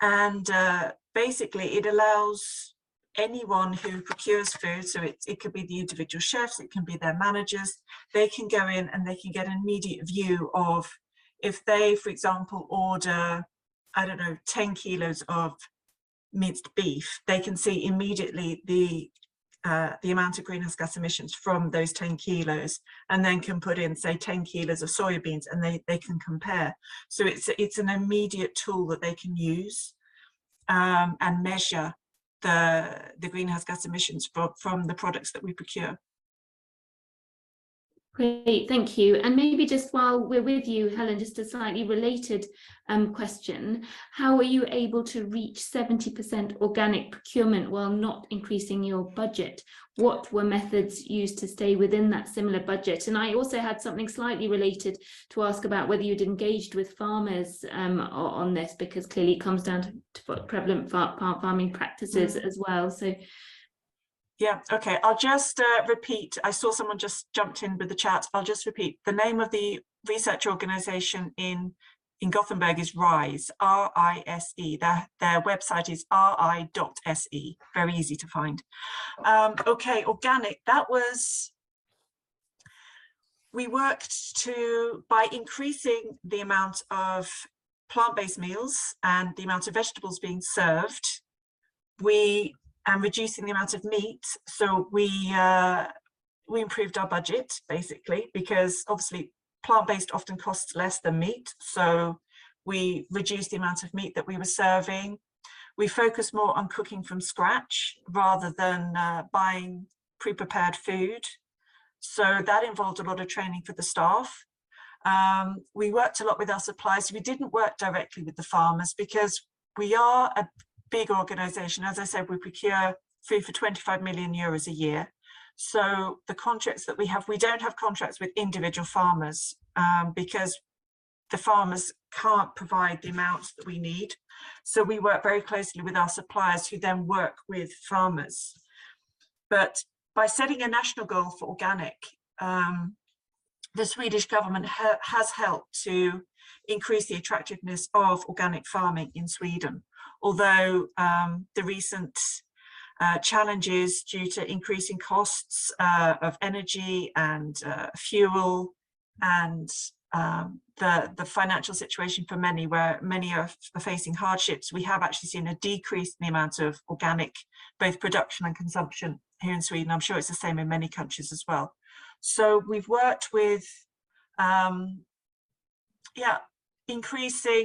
And basically it allows anyone who procures food, so it could be the individual chefs, it can be their managers, they can go in and they can get an immediate view of if they, for example, order, I don't know, 10 kilos of minced beef, they can see immediately the amount of greenhouse gas emissions from those 10 kilos, and then can put in, say, 10 kilos of soybeans, and they can compare. So it's an immediate tool that they can use and measure the greenhouse gas emissions from the products that we procure. Great, thank you. And maybe just while we're with you, Helen, just a slightly related question. How are you able to reach 70% organic procurement while not increasing your budget? What were methods used to stay within that similar budget? And I also had something slightly related to ask about whether you'd engaged with farmers on this, because clearly it comes down to prevalent farming practices as well. So. Yeah, okay, I'll just repeat. I saw someone just jumped in with the chat. I'll just repeat. The name of the research organization in Gothenburg is RISE, R-I-S-E. Their website is ri.se, very easy to find. Okay, organic, that was, we worked by increasing the amount of plant-based meals and the amount of vegetables being served, and reducing the amount of meat. So we improved our budget, basically, because obviously plant-based often costs less than meat. So we reduced the amount of meat that we were serving. We focused more on cooking from scratch rather than buying pre-prepared food. So that involved a lot of training for the staff. We worked a lot with our suppliers. We didn't work directly with the farmers because we are a big organization. As I said, we procure food for 25 million euros a year. So the contracts that we don't have contracts with individual farmers because the farmers can't provide the amounts that we need. So we work very closely with our suppliers who then work with farmers. But by setting a national goal for organic, the Swedish government has helped to increase the attractiveness of organic farming in Sweden. Although the recent challenges due to increasing costs of energy and fuel and the financial situation for many, where many are facing hardships, we have actually seen a decrease in the amount of organic, both production and consumption here in Sweden. I'm sure it's the same in many countries as well. So we've worked with,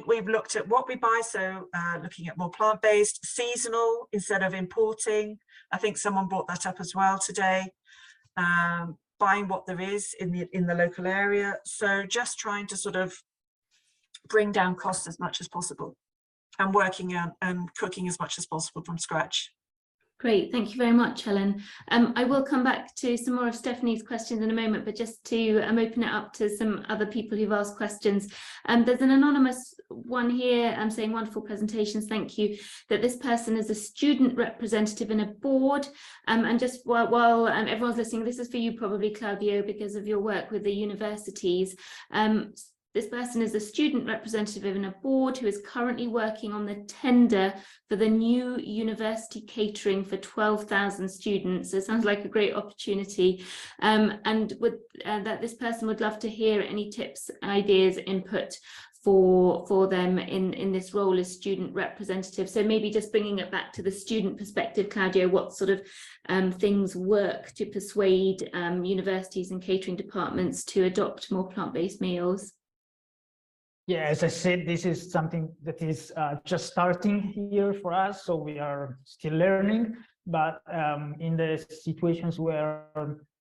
we've looked at what we buy, so looking at more plant-based, seasonal instead of importing. I think someone brought that up as well today. Buying what there is in the local area. So just trying to sort of bring down costs as much as possible and working on and cooking as much as possible from scratch. Great, thank you very much, Helen. I will come back to some more of Stephanie's questions in a moment, but just to open it up to some other people who've asked questions. There's an anonymous one here saying wonderful presentations, thank you, that this person is a student representative in a board. And just while everyone's listening, this is for you probably, Claudio, because of your work with the universities. This person is a student representative in a board who is currently working on the tender for the new university catering for 12,000 students. So it sounds like a great opportunity. And that this person would love to hear any tips, ideas, input for them in this role as student representative. So maybe just bringing it back to the student perspective, Claudio, what sort of things work to persuade universities and catering departments to adopt more plant-based meals? Yeah, as I said, this is something that is just starting here for us, so we are still learning. But in the situations where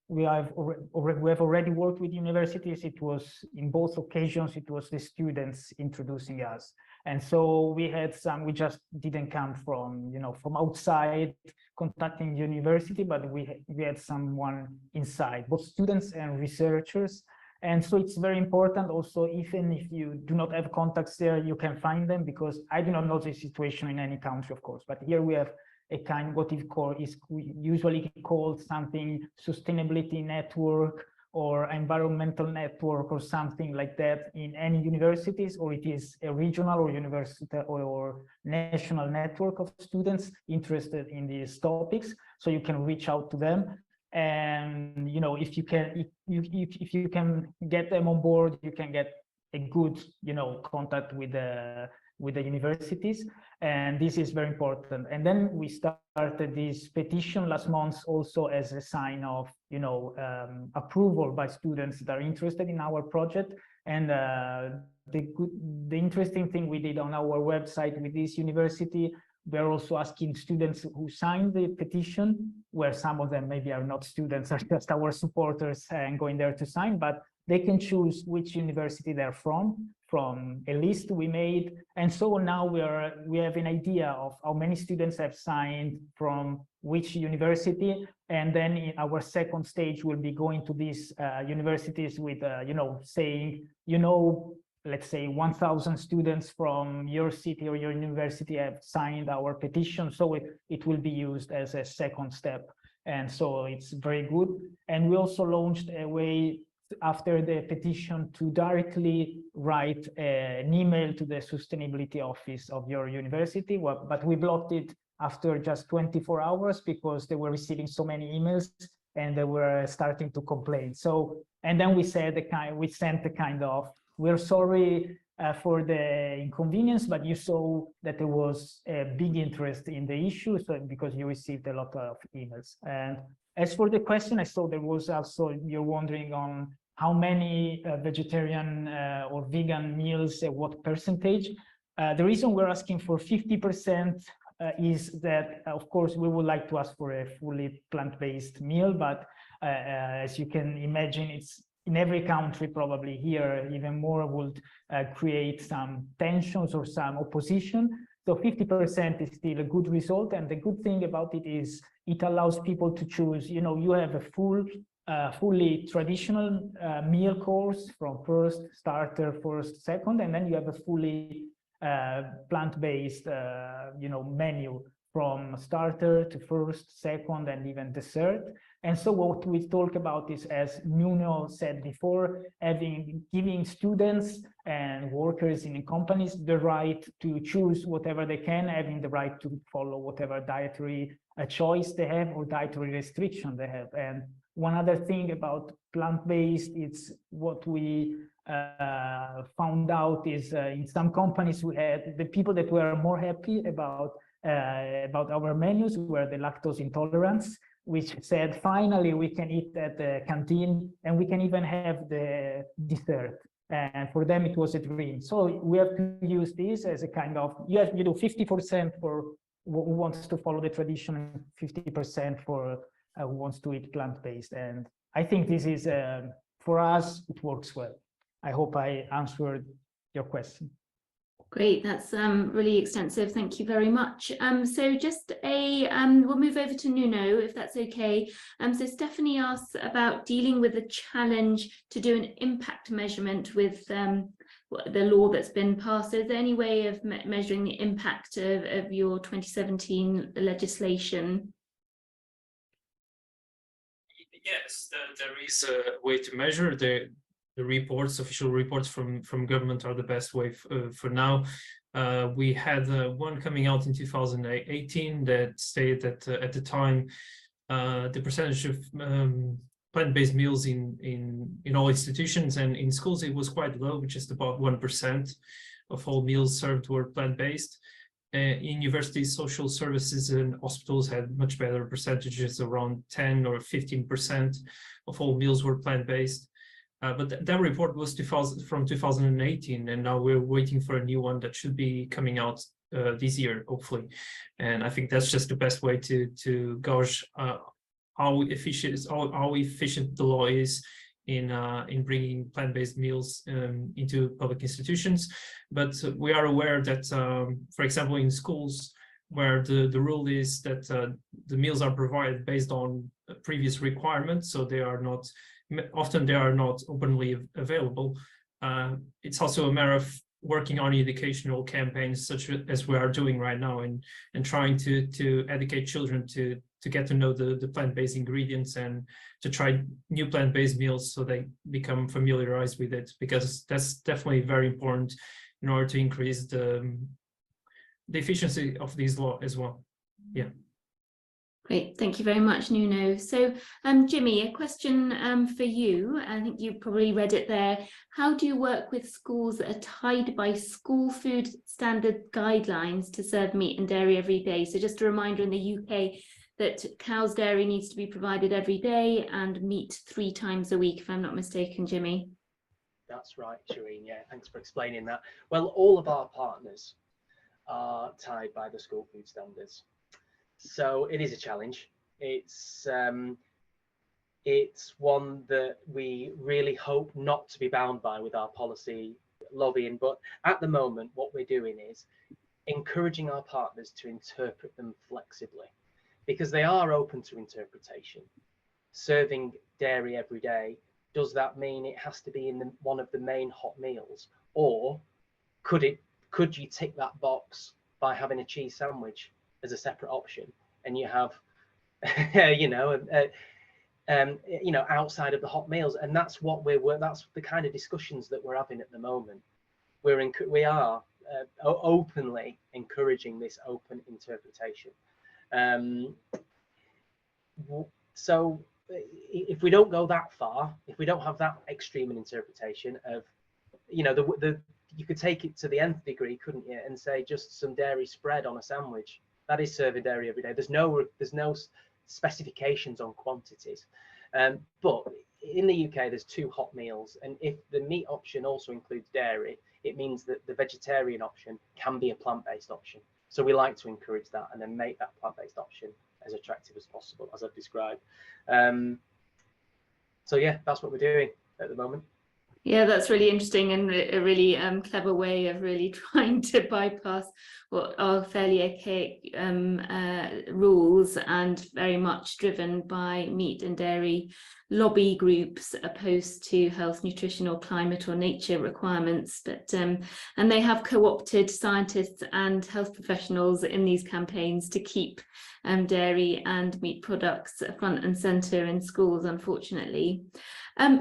we have already worked with universities, it was in both occasions, it was the students introducing us. And so we had we just didn't come from, from outside contacting university, but we had someone inside, both students and researchers. And so it's very important also, even if you do not have contacts there, you can find them, because I do not know the situation in any country, of course, but here we have a kind, what is usually called something sustainability network or environmental network or something like that in any universities, or it is a regional or university or national network of students interested in these topics. So you can reach out to them. And if you can get them on board, you can get a good contact with the universities, and this is very important. And then we started this petition last month also as a sign of approval by students that are interested in our project. And the interesting thing we did on our website with this university we're also asking students who signed the petition, where some of them maybe are not students, are just our supporters and going there to sign, but they can choose which university they're from a list we made. And so now we have an idea of how many students have signed from which university. And then in our second stage, we'll be going to these universities with, saying, let's say 1,000 students from your city or your university have signed our petition. So it will be used as a second step. And so it's very good. And we also launched a way after the petition to directly write an email to the sustainability office of your university. But we blocked it after just 24 hours because they were receiving so many emails and they were starting to complain. So, and then we sent the kind of, we're sorry for the inconvenience, but you saw that there was a big interest in the issue, so because you received a lot of emails. And as for the question, I saw there was also, you're wondering on how many vegetarian or vegan meals, what percentage. The reason we're asking for 50% is that, of course, we would like to ask for a fully plant-based meal, but as you can imagine, it's in every country, probably here, even more would create some tensions or some opposition. So 50% is still a good result. And the good thing about it is it allows people to choose, you have a fully traditional meal course from first starter, first, second, and then you have a fully plant-based, menu from starter to first, second, and even dessert. And so what we talk about is, as Nuno said before, giving students and workers in companies the right to choose whatever they can, having the right to follow whatever dietary choice they have or dietary restriction they have. And one other thing about plant-based, it's what we found out is in some companies we had the people that were more happy about our menus were the lactose intolerance, which said, finally, we can eat at the canteen and we can even have the dessert. And for them, it was a dream. So we have to use this as a kind of, you do 50% for who wants to follow the tradition, 50% for who wants to eat plant-based. And I think this is, for us, it works well. I hope I answered your question. Great, that's really extensive. Thank you very much. So just we'll move over to Nuno, if that's okay. So Stephanie asks about dealing with the challenge to do an impact measurement with the law that's been passed. Is there any way of measuring the impact of your 2017 legislation? Yes, there is a way to measure the reports. Official reports from government are the best way for now. We had one coming out in 2018 that stated that at the time the percentage of plant-based meals in all institutions and in schools, it was quite low, just about 1% of all meals served were plant-based. In universities, social services and hospitals had much better percentages, around 10 or 15% of all meals were plant-based. But that report was from 2018, and now we're waiting for a new one that should be coming out this year, hopefully. And I think that's just the best way to gauge how efficient the law is in bringing plant-based meals into public institutions. But we are aware that, for example, in schools, where the rule is that the meals are provided based on previous requirements, so they are not openly available. It's also a matter of working on educational campaigns such as we are doing right now, and trying to educate children to get to know the plant-based ingredients and to try new plant-based meals so they become familiarized with it, because that's definitely very important in order to increase the efficiency of this law as well. Yeah. Great, thank you very much, Nuno. So, Jimmy, a question for you. I think you probably read it there. How do you work with schools that are tied by school food standard guidelines to serve meat and dairy every day? So just a reminder, in the UK, that cow's dairy needs to be provided every day and meat 3 times a week, if I'm not mistaken, Jimmy. That's right, Shireen. Yeah, thanks for explaining that. Well, all of our partners are tied by the school food standards. So it is a challenge. It's one that we really hope not to be bound by with our policy lobbying. But at the moment, what we're doing is encouraging our partners to interpret them flexibly, because they are open to interpretation. Serving dairy every day, does that mean it has to be in one of the main hot meals, or could you tick that box by having a cheese sandwich as a separate option, and you have outside of the hot meals? And that's what that's the kind of discussions that we're having at the moment. We are openly encouraging this open interpretation. So if we don't go that far, if we don't have that extreme an interpretation of, you could take it to the nth degree, couldn't you, and say just some dairy spread on a sandwich. That is serving dairy every day. There's no specifications on quantities. But in the UK, there's 2 hot meals, and if the meat option also includes dairy, it means that the vegetarian option can be a plant-based option. So we like to encourage that and then make that plant-based option as attractive as possible, as I've described. So yeah, that's what we're doing at the moment. Yeah, that's really interesting, and a really clever way of really trying to bypass what are fairly archaic rules, and very much driven by meat and dairy lobby groups opposed to health, nutrition, or climate or nature requirements. But and they have co-opted scientists and health professionals in these campaigns to keep dairy and meat products front and centre in schools, unfortunately.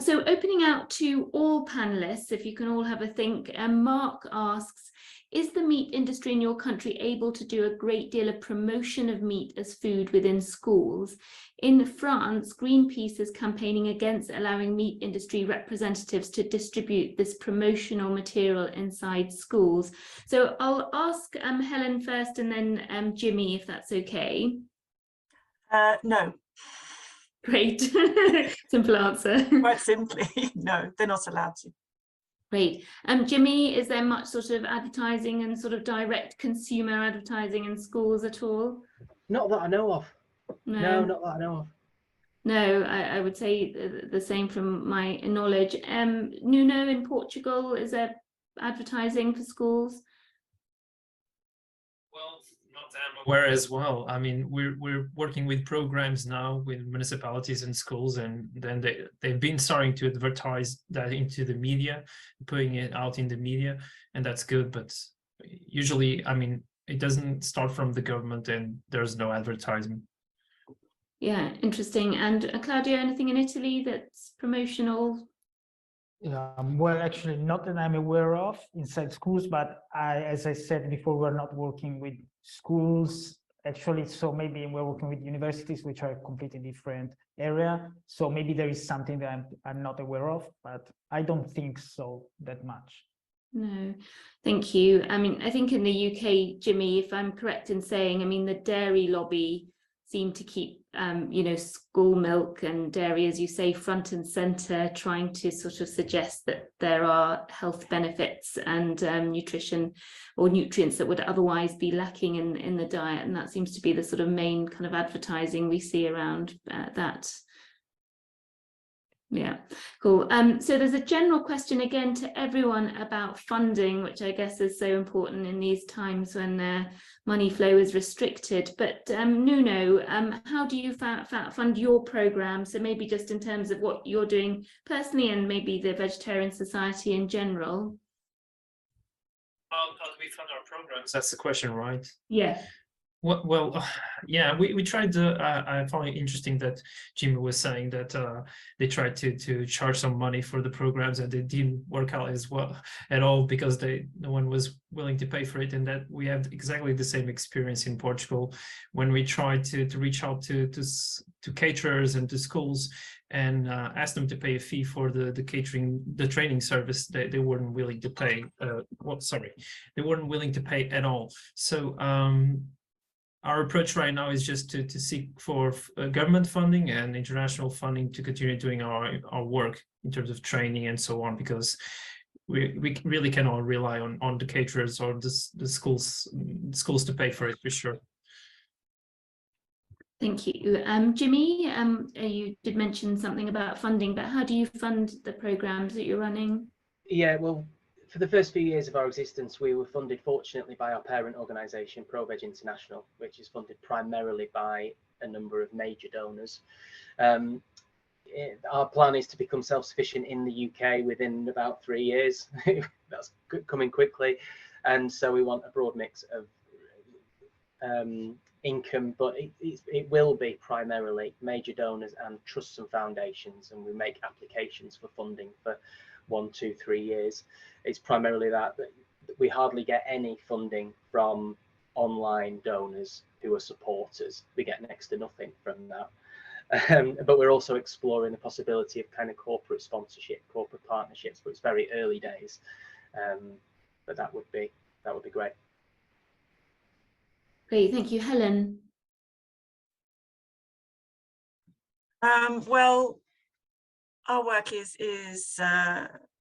So opening out to all panelists, if you can all have a think. Mark asks, is the meat industry in your country able to do a great deal of promotion of meat as food within schools? In France, Greenpeace is campaigning against allowing meat industry representatives to distribute this promotional material inside schools. So I'll ask Helen first, and then Jimmy, if that's okay. No. Great. Simple answer. Quite simply, no, they're not allowed to. Great. Jimmy, is there much sort of advertising and sort of direct consumer advertising in schools at all? Not that I know of. No, not that I know of. No, I would say the same from my knowledge. Nuno, in Portugal, is there advertising for schools? Well, not that I'm aware as well. I mean, we're working with programs now with municipalities and schools, and then they've been starting to advertise that into the media, putting it out in the media, and that's good. But usually, I mean, it doesn't start from the government, and there's no advertisement. Yeah, interesting. And Claudio, anything in Italy that's promotional? Well, actually, not that I'm aware of inside schools, but as I said before, we're not working with schools actually. So maybe we're working with universities, which are a completely different area. So maybe there is something that I'm not aware of, but I don't think so that much. No, thank you. I mean, I think in the UK, Jimmy, if I'm correct in saying, I mean, the dairy lobby seem to keep, school milk and dairy, as you say, front and centre, trying to sort of suggest that there are health benefits and nutrition or nutrients that would otherwise be lacking in the diet. And that seems to be the sort of main kind of advertising we see around that. Yeah, cool. So there's a general question again to everyone about funding, which I guess is so important in these times when money flow is restricted. But Nuno, how do you fund your program? So maybe just in terms of what you're doing personally, and maybe the Vegetarian Society in general. How do we fund our programs? That's the question, right? Yeah. Well, yeah, we tried to, I found it interesting that Jimmy was saying that they tried to charge some money for the programs, and it didn't work out as well at all, because no one was willing to pay for it. And that we have exactly the same experience in Portugal when we tried to reach out to caterers and to schools and ask them to pay a fee for the catering, the training service. They weren't willing to pay. They weren't willing to pay at all. So our approach right now is just to seek for government funding and international funding to continue doing our work in terms of training and so on, because we really cannot rely on the caterers or the schools to pay for it, for sure. Thank you. Jimmy, you did mention something about funding, but how do you fund the programs that you're running? Yeah, well, for the first few years of our existence, we were funded, fortunately, by our parent organisation, ProVeg International, which is funded primarily by a number of major donors. Our plan is to become self-sufficient in the UK within about 3 years. That's coming quickly. And so we want a broad mix of income, but it will be primarily major donors and trusts and foundations, and we make applications for funding for 1, 2, 3 years. It's primarily that we hardly get any funding from online donors who are supporters. We get next to nothing from that. But we're also exploring the possibility of kind of corporate sponsorship, corporate partnerships, but it's very early days. But that would be great. Great, thank you. Helen? Well, our work is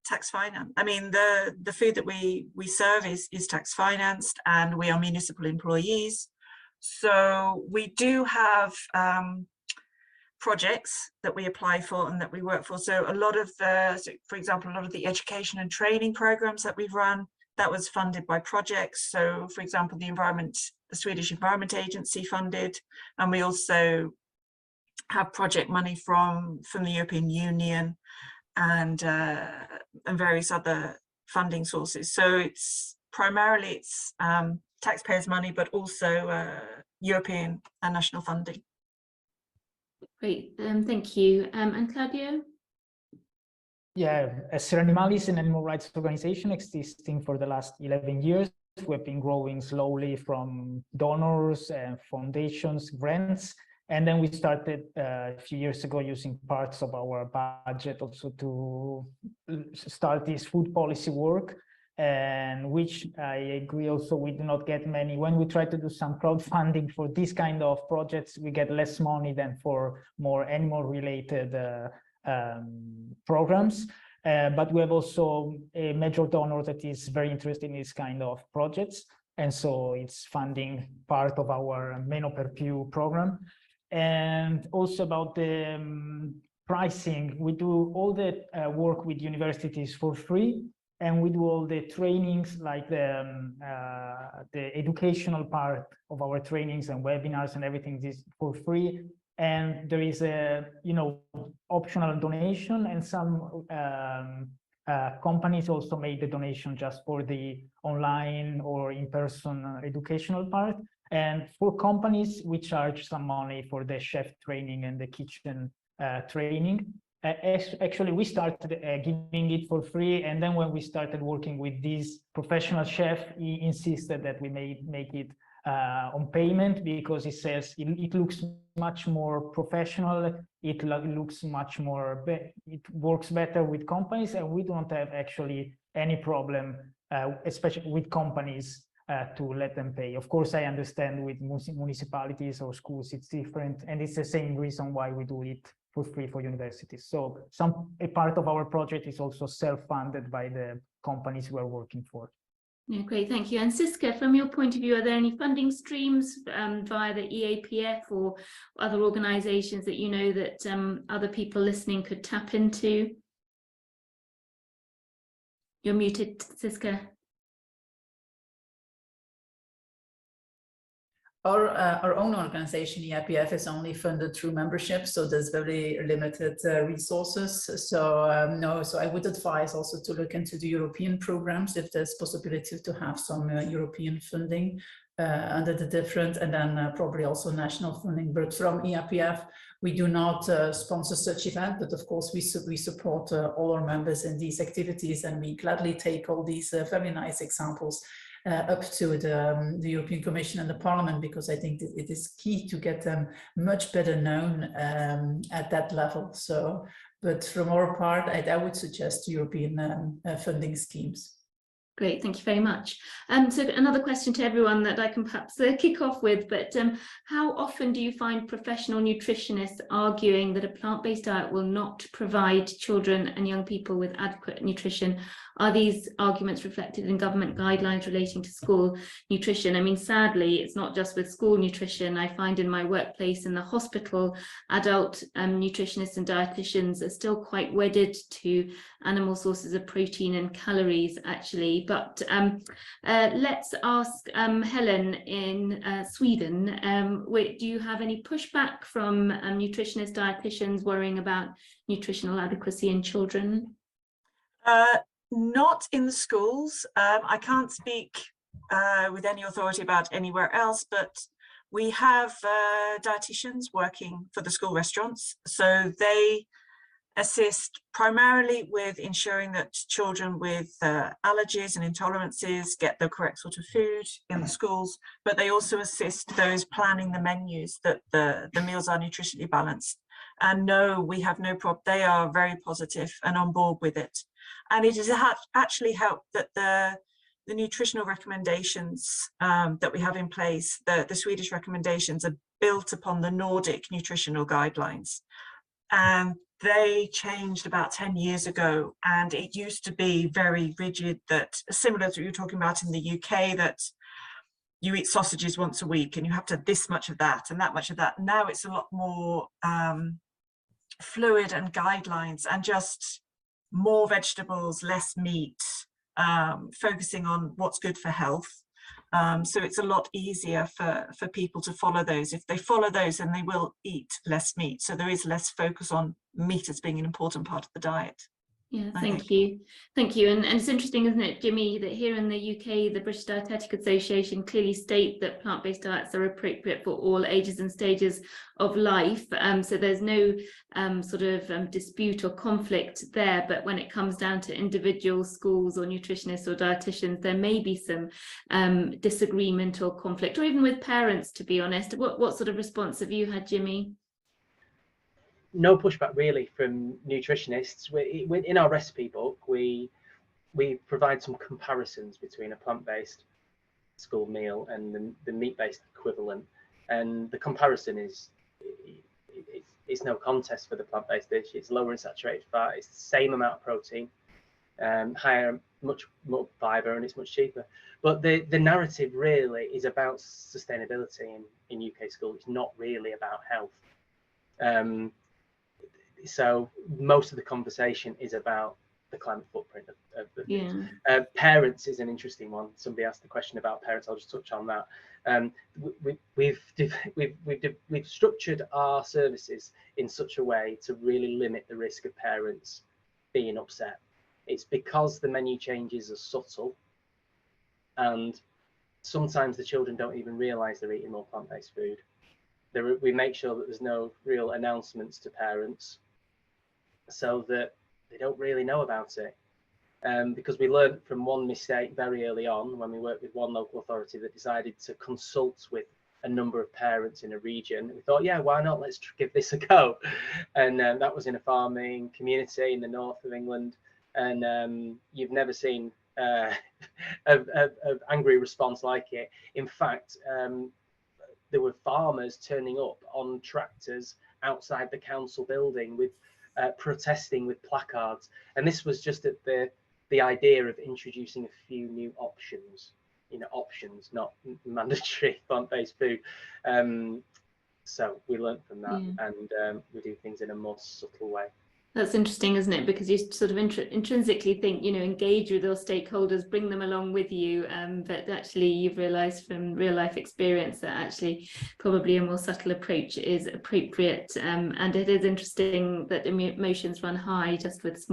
tax financed. I mean, the food that we serve is tax financed, and we are municipal employees. So we do have projects that we apply for and that we work for. So a lot of for example, a lot of the education and training programs that we've run, that was funded by projects. So for example, the Swedish Environment Agency funded, and we also have project money from the European Union and various other funding sources. So it's primarily taxpayers' money, but also European and national funding. Great, thank you. And Claudio? Yeah, Ser Animali is an animal rights organization existing for the last 11 years. We've been growing slowly from donors and foundations, grants. And then we started a few years ago using parts of our budget also to start this food policy work, and which I agree also we do not get many. When we try to do some crowdfunding for this kind of projects, we get less money than for more animal related programs. But we have also a major donor that is very interested in this kind of projects. And so it's funding part of our MenoPerPiù program. And also about the pricing, we do all the work with universities for free, and we do all the trainings, like the educational part of our trainings and webinars and everything is for free. And there is a optional donation, and some companies also made the donation just for the online or in-person educational part. And for companies, we charge some money for the chef training and the kitchen training. Actually, we started giving it for free, and then when we started working with this professional chef, he insisted that we make it on payment, because he says it looks much more professional, it looks much more, it works better with companies, and we don't have actually any problem, especially with companies, to let them pay. Of course, I understand with municipalities or schools, it's different, and it's the same reason why we do it for free for universities. So a part of our project is also self-funded by the companies we're working for. Yeah, great, thank you. And Siska, from your point of view, are there any funding streams via the EAPF or other organisations that you know that other people listening could tap into? You're muted, Siska. Our own organization, EAPF, is only funded through membership, so there's very limited resources. So no, so I would advise also to look into the European programs if there's possibility to have some European funding under the different, and then probably also national funding. But from EAPF, we do not sponsor such event, but of course we support all our members in these activities, and we gladly take all these very nice examples up to the European Commission and the Parliament, because I think that it is key to get them much better known at that level. So, but from our part, I would suggest European funding schemes. Great, thank you very much. So another question to everyone that I can perhaps kick off with, but how often do you find professional nutritionists arguing that a plant-based diet will not provide children and young people with adequate nutrition? Are these arguments reflected in government guidelines relating to school nutrition? I mean, sadly, it's not just with school nutrition. I find in my workplace in the hospital, adult nutritionists and dietitians are still quite wedded to animal sources of protein and calories, actually. But let's ask Helen in Sweden, do you have any pushback from nutritionist dietitians worrying about nutritional adequacy in children? Not in the schools. I can't speak with any authority about anywhere else, but we have dietitians working for the school restaurants. So they assist primarily with ensuring that children with allergies and intolerances get the correct sort of food in the schools, but they also assist those planning the menus, that the meals are nutritionally balanced. And no, we have no problem. They are very positive and on board with it. And it has actually helped that the nutritional recommendations that we have in place, the Swedish recommendations, are built upon the Nordic nutritional guidelines. And they changed about 10 years ago, and it used to be very rigid, that similar to what you're talking about in the UK, that you eat sausages once a week and you have to have this much of that and that much of that. Now it's a lot more fluid and guidelines, and just more vegetables, less meat, focusing on what's good for health. So it's a lot easier for people to follow those. If they follow those, then they will eat less meat. So there is less focus on meat as being an important part of the diet. Yeah, thank you. And it's interesting, isn't it, Jimmy, that here in the UK, the British Dietetic Association clearly state that plant-based diets are appropriate for all ages and stages of life. So there's no sort of dispute or conflict there. But when it comes down to individual schools or nutritionists or dietitians, there may be some disagreement or conflict, or even with parents, to be honest. What sort of response have you had, Jimmy? No pushback really from nutritionists. In our recipe book, we provide some comparisons between a plant-based school meal and the meat-based equivalent, and the comparison is it's no contest for the plant-based dish. It's lower in saturated fat, it's the same amount of protein, higher, much more fiber, and it's much cheaper. But the narrative really is about sustainability in UK schools. It's not really about health. So most of the conversation is about the climate footprint of the things. Parents is an interesting one. Somebody asked the question about parents. I'll just touch on that. We've structured our services in such a way to really limit the risk of parents being upset. It's because the menu changes are subtle, and sometimes the children don't even realise they're eating more plant-based food. We make sure that there's no real announcements to parents, so that they don't really know about it. Because we learned from one mistake very early on when we worked with one local authority that decided to consult with a number of parents in a region. We thought, yeah, why not? Let's give this a go. And that was in a farming community in the north of England. And you've never seen an angry response like it. In fact, there were farmers turning up on tractors outside the council building with protesting with placards, and this was just at the idea of introducing a few new options, options, not mandatory plant-based food. So we learned from that, and we do things in a more subtle way. That's interesting, isn't it? Because you sort of intrinsically think, engage with your stakeholders, bring them along with you. But actually, you've realised from real life experience that actually probably a more subtle approach is appropriate. And it is interesting that emotions run high just with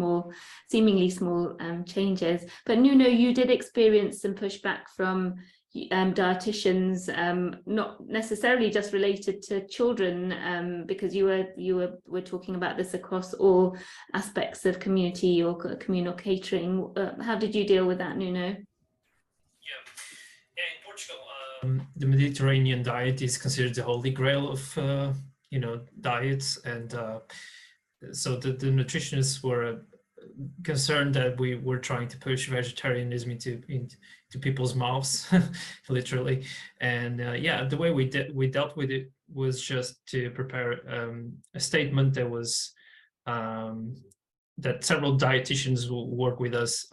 seemingly small changes. But Nuno, you did experience some pushback from dietitians, not necessarily just related to children, because you were talking about this across all aspects of community or communal catering. How did you deal with that, Nuno? Yeah, in Portugal, the Mediterranean diet is considered the holy grail of diets, and so the nutritionists were concerned that we were trying to push vegetarianism into people's mouths, literally. And yeah, the way we dealt with it was just to prepare a statement that was that several dietitians who work with us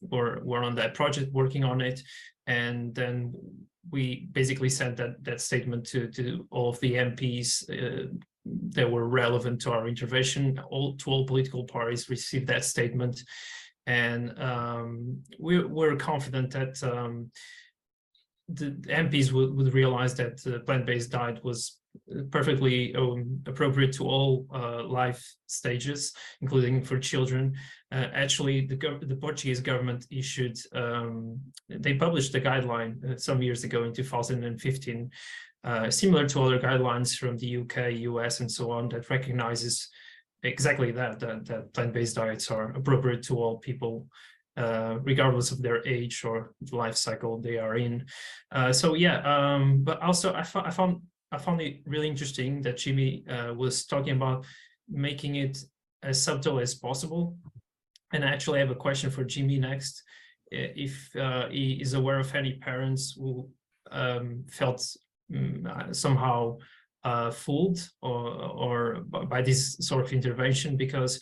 were on that project working on it, and then we basically sent that statement to all of the MPs that were relevant to our intervention. All political parties received that statement, and we're confident that the MPs would realize that the plant-based diet was perfectly appropriate to all life stages, including for children. Actually, the Portuguese government issued, they published a guideline some years ago in 2015, similar to other guidelines from the UK, US, and so on, that recognizes exactly that plant-based diets are appropriate to all people, regardless of their age or the life cycle they are in. So yeah, but also I found it really interesting that Jimmy was talking about making it as subtle as possible. And I actually have a question for Jimmy next. If he is aware of any parents who felt somehow fooled or by this sort of intervention, because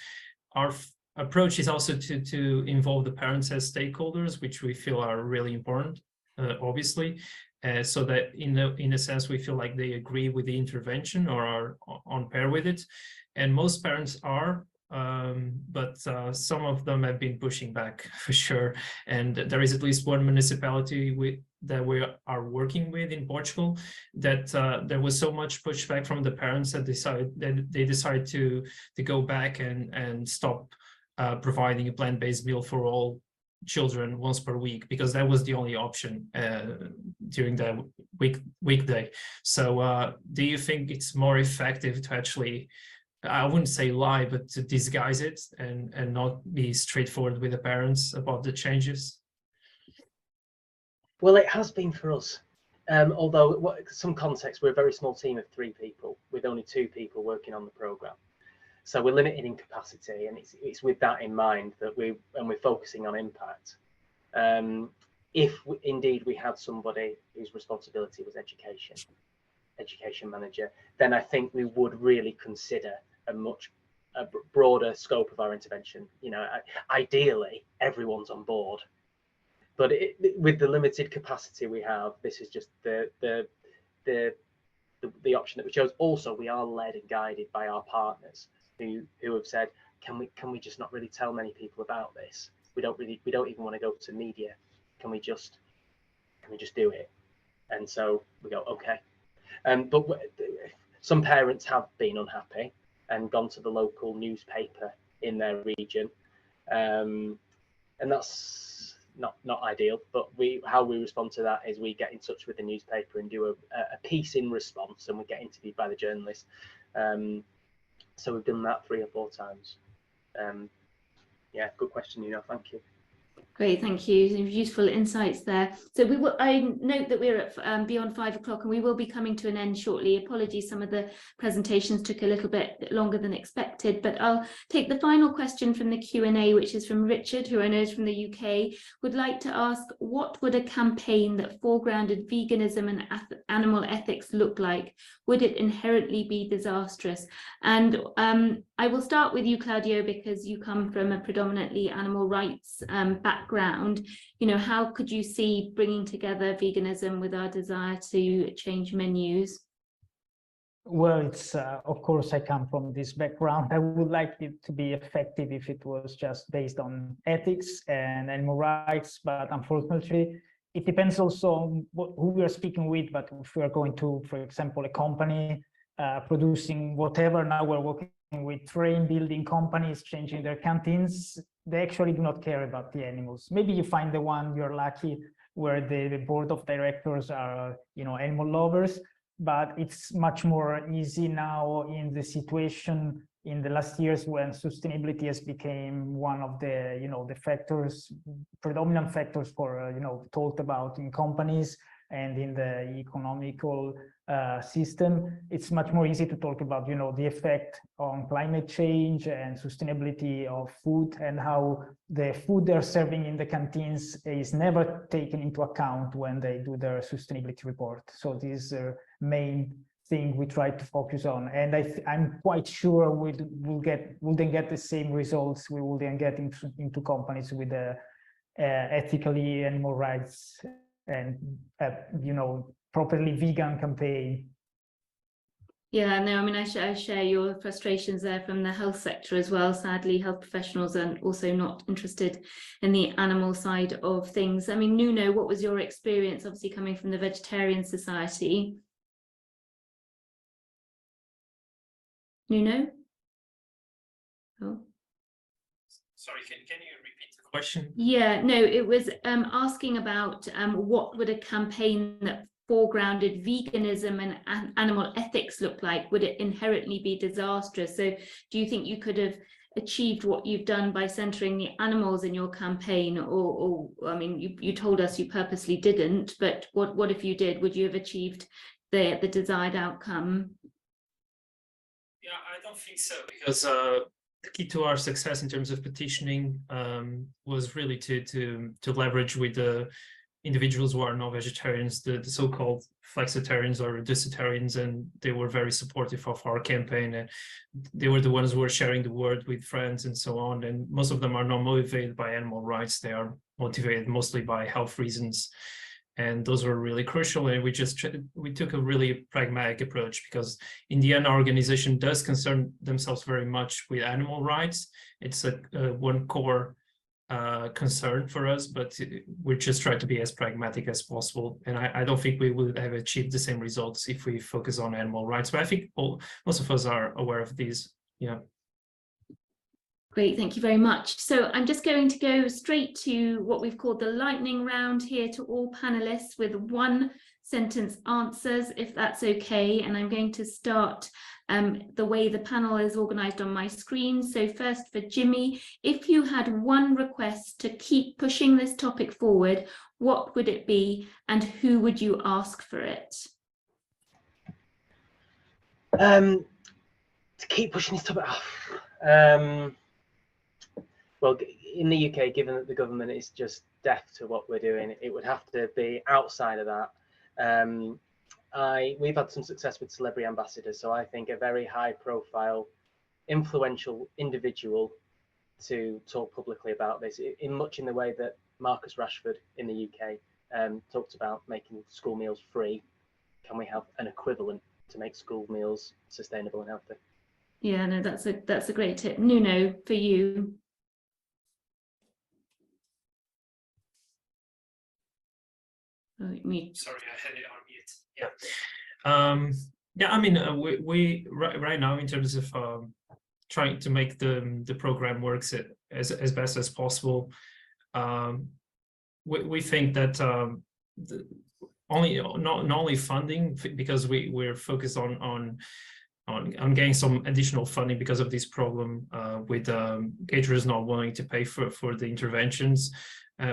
our approach is also to involve the parents as stakeholders, which we feel are really important, obviously. So that in a sense we feel like they agree with the intervention or are on pair with it, and most parents are, but some of them have been pushing back for sure. And there is at least one municipality that we are working with in Portugal that there was so much pushback from the parents that they decided to go back and stop providing a plant-based meal for all children once per week, because that was the only option during the weekday. So do you think it's more effective to actually, I wouldn't say lie, but to disguise it and not be straightforward with the parents about the changes? Well, it has been for us. Although some context, we're a very small team of 3 people with only 2 people working on the programme. So we're limited in capacity, and it's with that in mind that we're focusing on impact. If indeed we had somebody whose responsibility was education manager, then I think we would really consider a much broader scope of our intervention. You know, ideally everyone's on board, but with the limited capacity we have, this is just the option that we chose. Also, we are led and guided by our partners who have said, can we just not really tell many people about this? We don't even want to go to media. Can we just do it? And so we go, okay. But some parents have been unhappy and gone to the local newspaper in their region, and that's not ideal. But how we respond to that is we get in touch with the newspaper and do a piece in response, and we get interviewed by the journalist. So we've done that 3 or 4 times. Yeah, good question, Nuno. Thank you. Great, thank you. Some useful insights there. So I note that we're at beyond 5 o'clock, and we will be coming to an end shortly. Apologies, some of the presentations took a little bit longer than expected, but I'll take the final question from the Q&A, which is from Richard, who I know is from the UK. Would like to ask, what would a campaign that foregrounded veganism and animal ethics look like? Would it inherently be disastrous? And I will start with you, Claudio, because you come from a predominantly animal rights background. You know, how could you see bringing together veganism with our desire to change menus? Well, it's of course I come from this background. I would like it to be effective if it was just based on ethics and animal rights, but unfortunately it depends also on who we are speaking with. But if we are going to, for example, a company producing whatever, now we're working with train building companies changing their canteens, they actually do not care about the animals. Maybe you find the one, you're lucky, where the board of directors are, you know, animal lovers, but it's much more easy now in the situation in the last years when sustainability has become one of the, you know, the factors, predominant factors for, you know, talked about in companies. and in the economical system, it's much more easy to talk about, you know, the effect on climate change and sustainability of food, and how the food they're serving in the canteens is never taken into account when they do their sustainability report. So this is the main thing we try to focus on, and I'm quite sure we'll then get the same results. We will then get into companies with the ethically animal rights and you know, properly vegan campaign. Yeah, no, I mean, I share your frustrations there from the health sector as well. Sadly, health professionals are also not interested in the animal side of things. I mean, Nuno, what was your experience, obviously coming from the Vegetarian Society? Nuno? Oh. Sorry, can you repeat the question? Yeah, no, it was asking about what would a campaign that foregrounded veganism and animal ethics look like? Would it inherently be disastrous? So do you think you could have achieved what you've done by centering the animals in your campaign? Or I mean, you told us you purposely didn't, but what if you did? Would you have achieved the desired outcome? Yeah, I don't think so, because the key to our success in terms of petitioning was really to leverage with the individuals who are not vegetarians, the so-called flexitarians or reducitarians, and they were very supportive of our campaign, and they were the ones who were sharing the word with friends and so on. And most of them are not motivated by animal rights; they are motivated mostly by health reasons, and those were really crucial. And we took a really pragmatic approach, because in the end, our organization does concern themselves very much with animal rights. It's one core concern for us, but we just try to be as pragmatic as possible. And I don't think we would have achieved the same results if we focus on animal rights. But I think most of us are aware of these. Yeah. Great, thank you very much. So I'm just going to go straight to what we've called the lightning round here, to all panelists with 1-sentence answers, if that's okay. And I'm going to start the way the panel is organized on my screen. So first for Jimmy, if you had one request to keep pushing this topic forward, what would it be and who would you ask for it? To keep pushing this topic off. Well, in the UK, given that the government is just deaf to what we're doing, it would have to be outside of that. We've had some success with celebrity ambassadors, so I think a very high-profile, influential individual to talk publicly about this, in much in the way that Marcus Rashford in the UK talked about making school meals free. Can we have an equivalent to make school meals sustainable and healthy? Yeah, no, that's a great tip. Nuno, for you. Me. Sorry, I had it on mute. Yeah. Yeah, I mean, we right now, in terms of trying to make the program works as best as possible, we think that not only funding, because we're focused on getting some additional funding because of this problem with caterers not willing to pay for the interventions.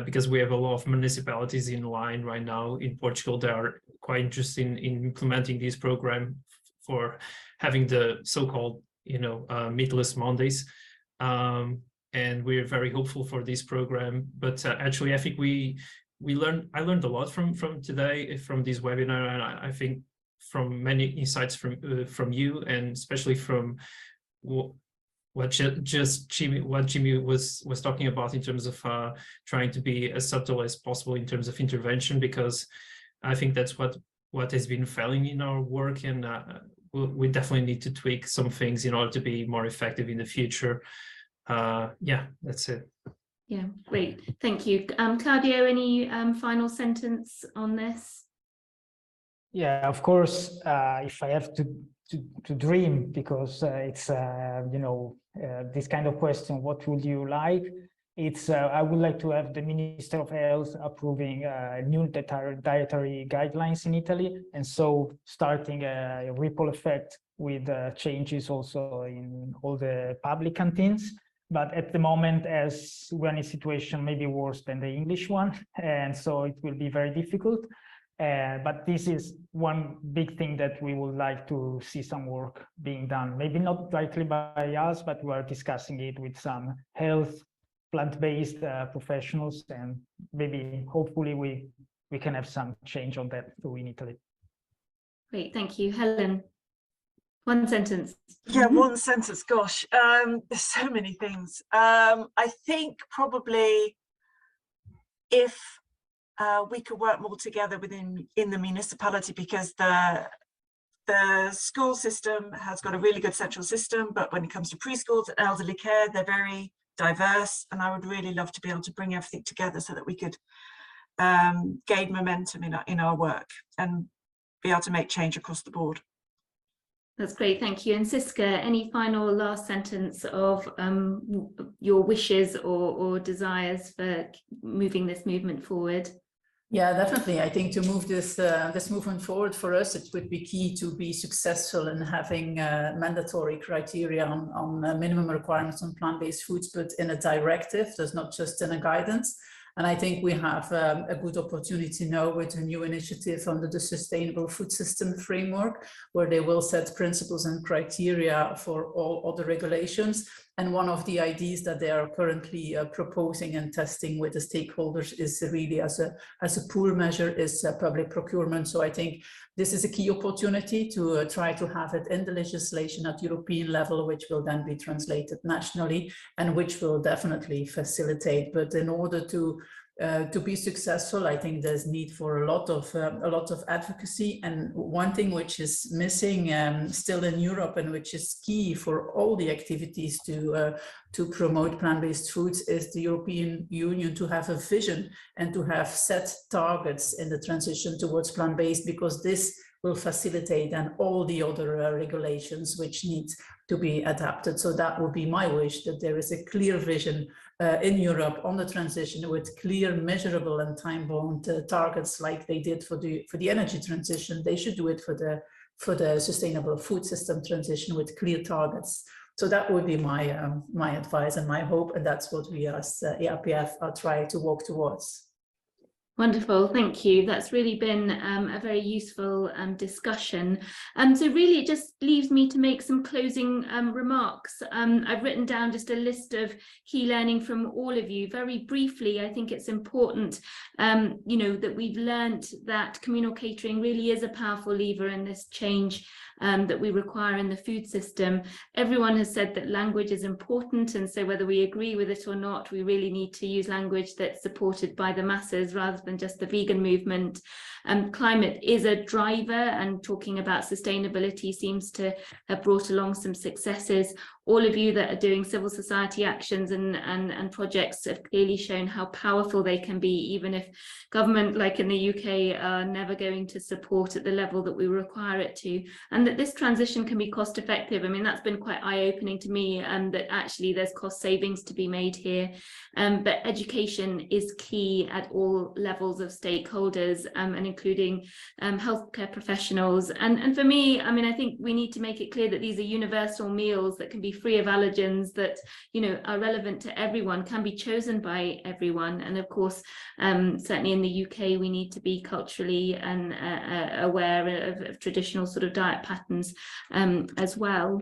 Because we have a lot of municipalities in line right now in Portugal that are quite interested in implementing this program for having the so-called, meatless Mondays. And we're very hopeful for this program. But actually, I think I learned a lot from today, from this webinar, and I think from many insights from you, and especially from what Jimmy was talking about in terms of trying to be as subtle as possible in terms of intervention, because I think that's what has been failing in our work, and we definitely need to tweak some things in order to be more effective in the future. Yeah, that's it. Yeah, great, thank you. Claudio, any final sentence on this? Yeah, of course, if I have to dream, because it's this kind of question, what would you like? It's I would like to have the Minister of Health approving new dietary guidelines in Italy, and so starting a ripple effect with changes also in all the public canteens. But at the moment, as we're in a situation maybe worse than the English one, and so it will be very difficult. But this is one big thing that we would like to see some work being done. Maybe not directly by us, but we are discussing it with some health, plant-based professionals, and maybe hopefully we can have some change on that too in Italy. Great, thank you. Helen, one sentence. Yeah, one sentence, gosh, there's so many things. I think probably if we could work more together in the municipality, because the school system has got a really good central system, but when it comes to preschools and elderly care, they're very diverse, and I would really love to be able to bring everything together so that we could gain momentum in our work and be able to make change across the board. That's great, thank you. And Siska, any final last sentence of your wishes or desires for moving this movement forward? Yeah, definitely. I think to move this movement forward for us, it would be key to be successful in having mandatory criteria on minimum requirements on plant-based foods, but in a directive. There's not just in a guidance. And I think we have a good opportunity now with a new initiative under the Sustainable Food System Framework, where they will set principles and criteria for all other regulations. And one of the ideas that they are currently proposing and testing with the stakeholders is really as a pool measure is public procurement. So I think this is a key opportunity to try to have it in the legislation at European level, which will then be translated nationally and which will definitely facilitate. But in order to be successful, I think there's need for a lot of advocacy. And one thing which is missing still in Europe, and which is key for all the activities to promote plant-based foods, is the European Union to have a vision and to have set targets in the transition towards plant-based, because this will facilitate and all the other regulations which need to be adapted. So that would be my wish, that there is a clear vision in Europe on the transition with clear, measurable and time-bound targets, like they did for the energy transition. They should do it for the sustainable food system transition with clear targets. So that would be my my advice and my hope, and that's what we as ERPF are trying to work towards. Wonderful, thank you. That's really been a very useful discussion. So really it just leaves me to make some closing remarks. I've written down just a list of key learning from all of you. Very briefly, I think it's important, you know, that we've learned that communal catering really is a powerful lever in this change that we require in the food system. Everyone has said that language is important, and so whether we agree with it or not, we really need to use language that's supported by the masses rather than just the vegan movement. Climate is a driver, and talking about sustainability seems to have brought along some successes. All of you that are doing civil society actions and projects have clearly shown how powerful they can be, even if government, like in the UK, are never going to support at the level that we require it to, and that this transition can be cost effective. I mean, that's been quite eye-opening to me, that actually there's cost savings to be made here. But education is key at all levels of stakeholders, and including healthcare professionals. And for me, I mean, I think we need to make it clear that these are universal meals that can be free of allergens, that, you know, are relevant to everyone, can be chosen by everyone. And of course, certainly in the UK, we need to be culturally and aware of traditional sort of diet patterns as well.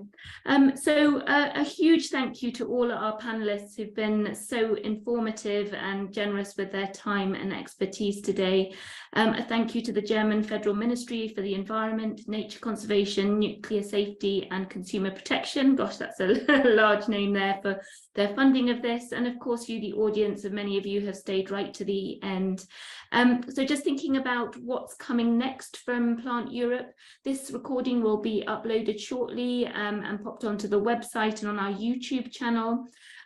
So a huge thank you to all our panelists who've been so informative and generous with their time and expertise today. A thank you to the German Federal Ministry for the Environment, Nature Conservation, Nuclear Safety and Consumer Protection. Gosh, that's a large name there, for their funding of this. And of course, you, the audience, of many of you have stayed right to the end. So just thinking about what's coming next from PlantEurope, this recording will be uploaded shortly and popped onto the website and on our YouTube channel.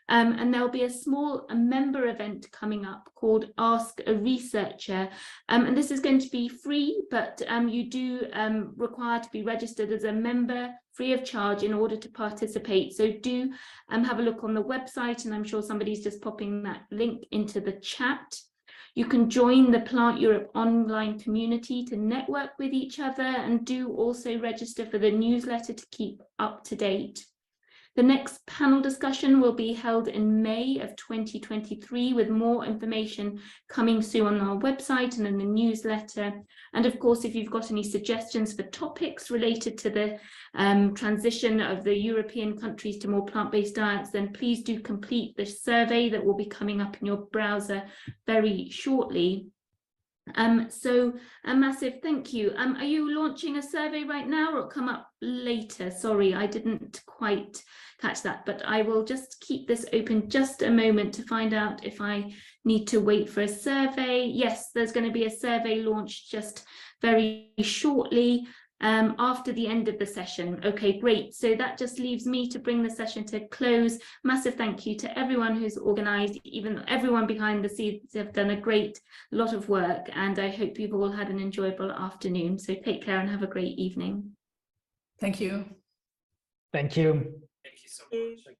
And there'll be a small member event coming up called Ask a Researcher. And this is going to be free, but you do require to be registered as a member free of charge in order to participate. So do have a look on the website, and I'm sure somebody's just popping that link into the chat. You can join the PlantEurope online community to network with each other, and do also register for the newsletter to keep up to date. The next panel discussion will be held in May of 2023, with more information coming soon on our website and in the newsletter. And of course, if you've got any suggestions for topics related to the transition of the European countries to more plant-based diets, then please do complete the survey that will be coming up in your browser very shortly. So a massive thank you. Are you launching a survey right now, or it'll come up later? Sorry, I didn't quite catch that, but I will just keep this open just a moment to find out if I need to wait for a survey. Yes, there's going to be a survey launched just very shortly after the end of the session. Okay, great. So that just leaves me to bring the session to close. Massive thank you to everyone who's organized, even everyone behind the scenes have done a great lot of work, and I hope you've all had an enjoyable afternoon. So take care and have a great evening. Thank you. Thank you. Thank you so much.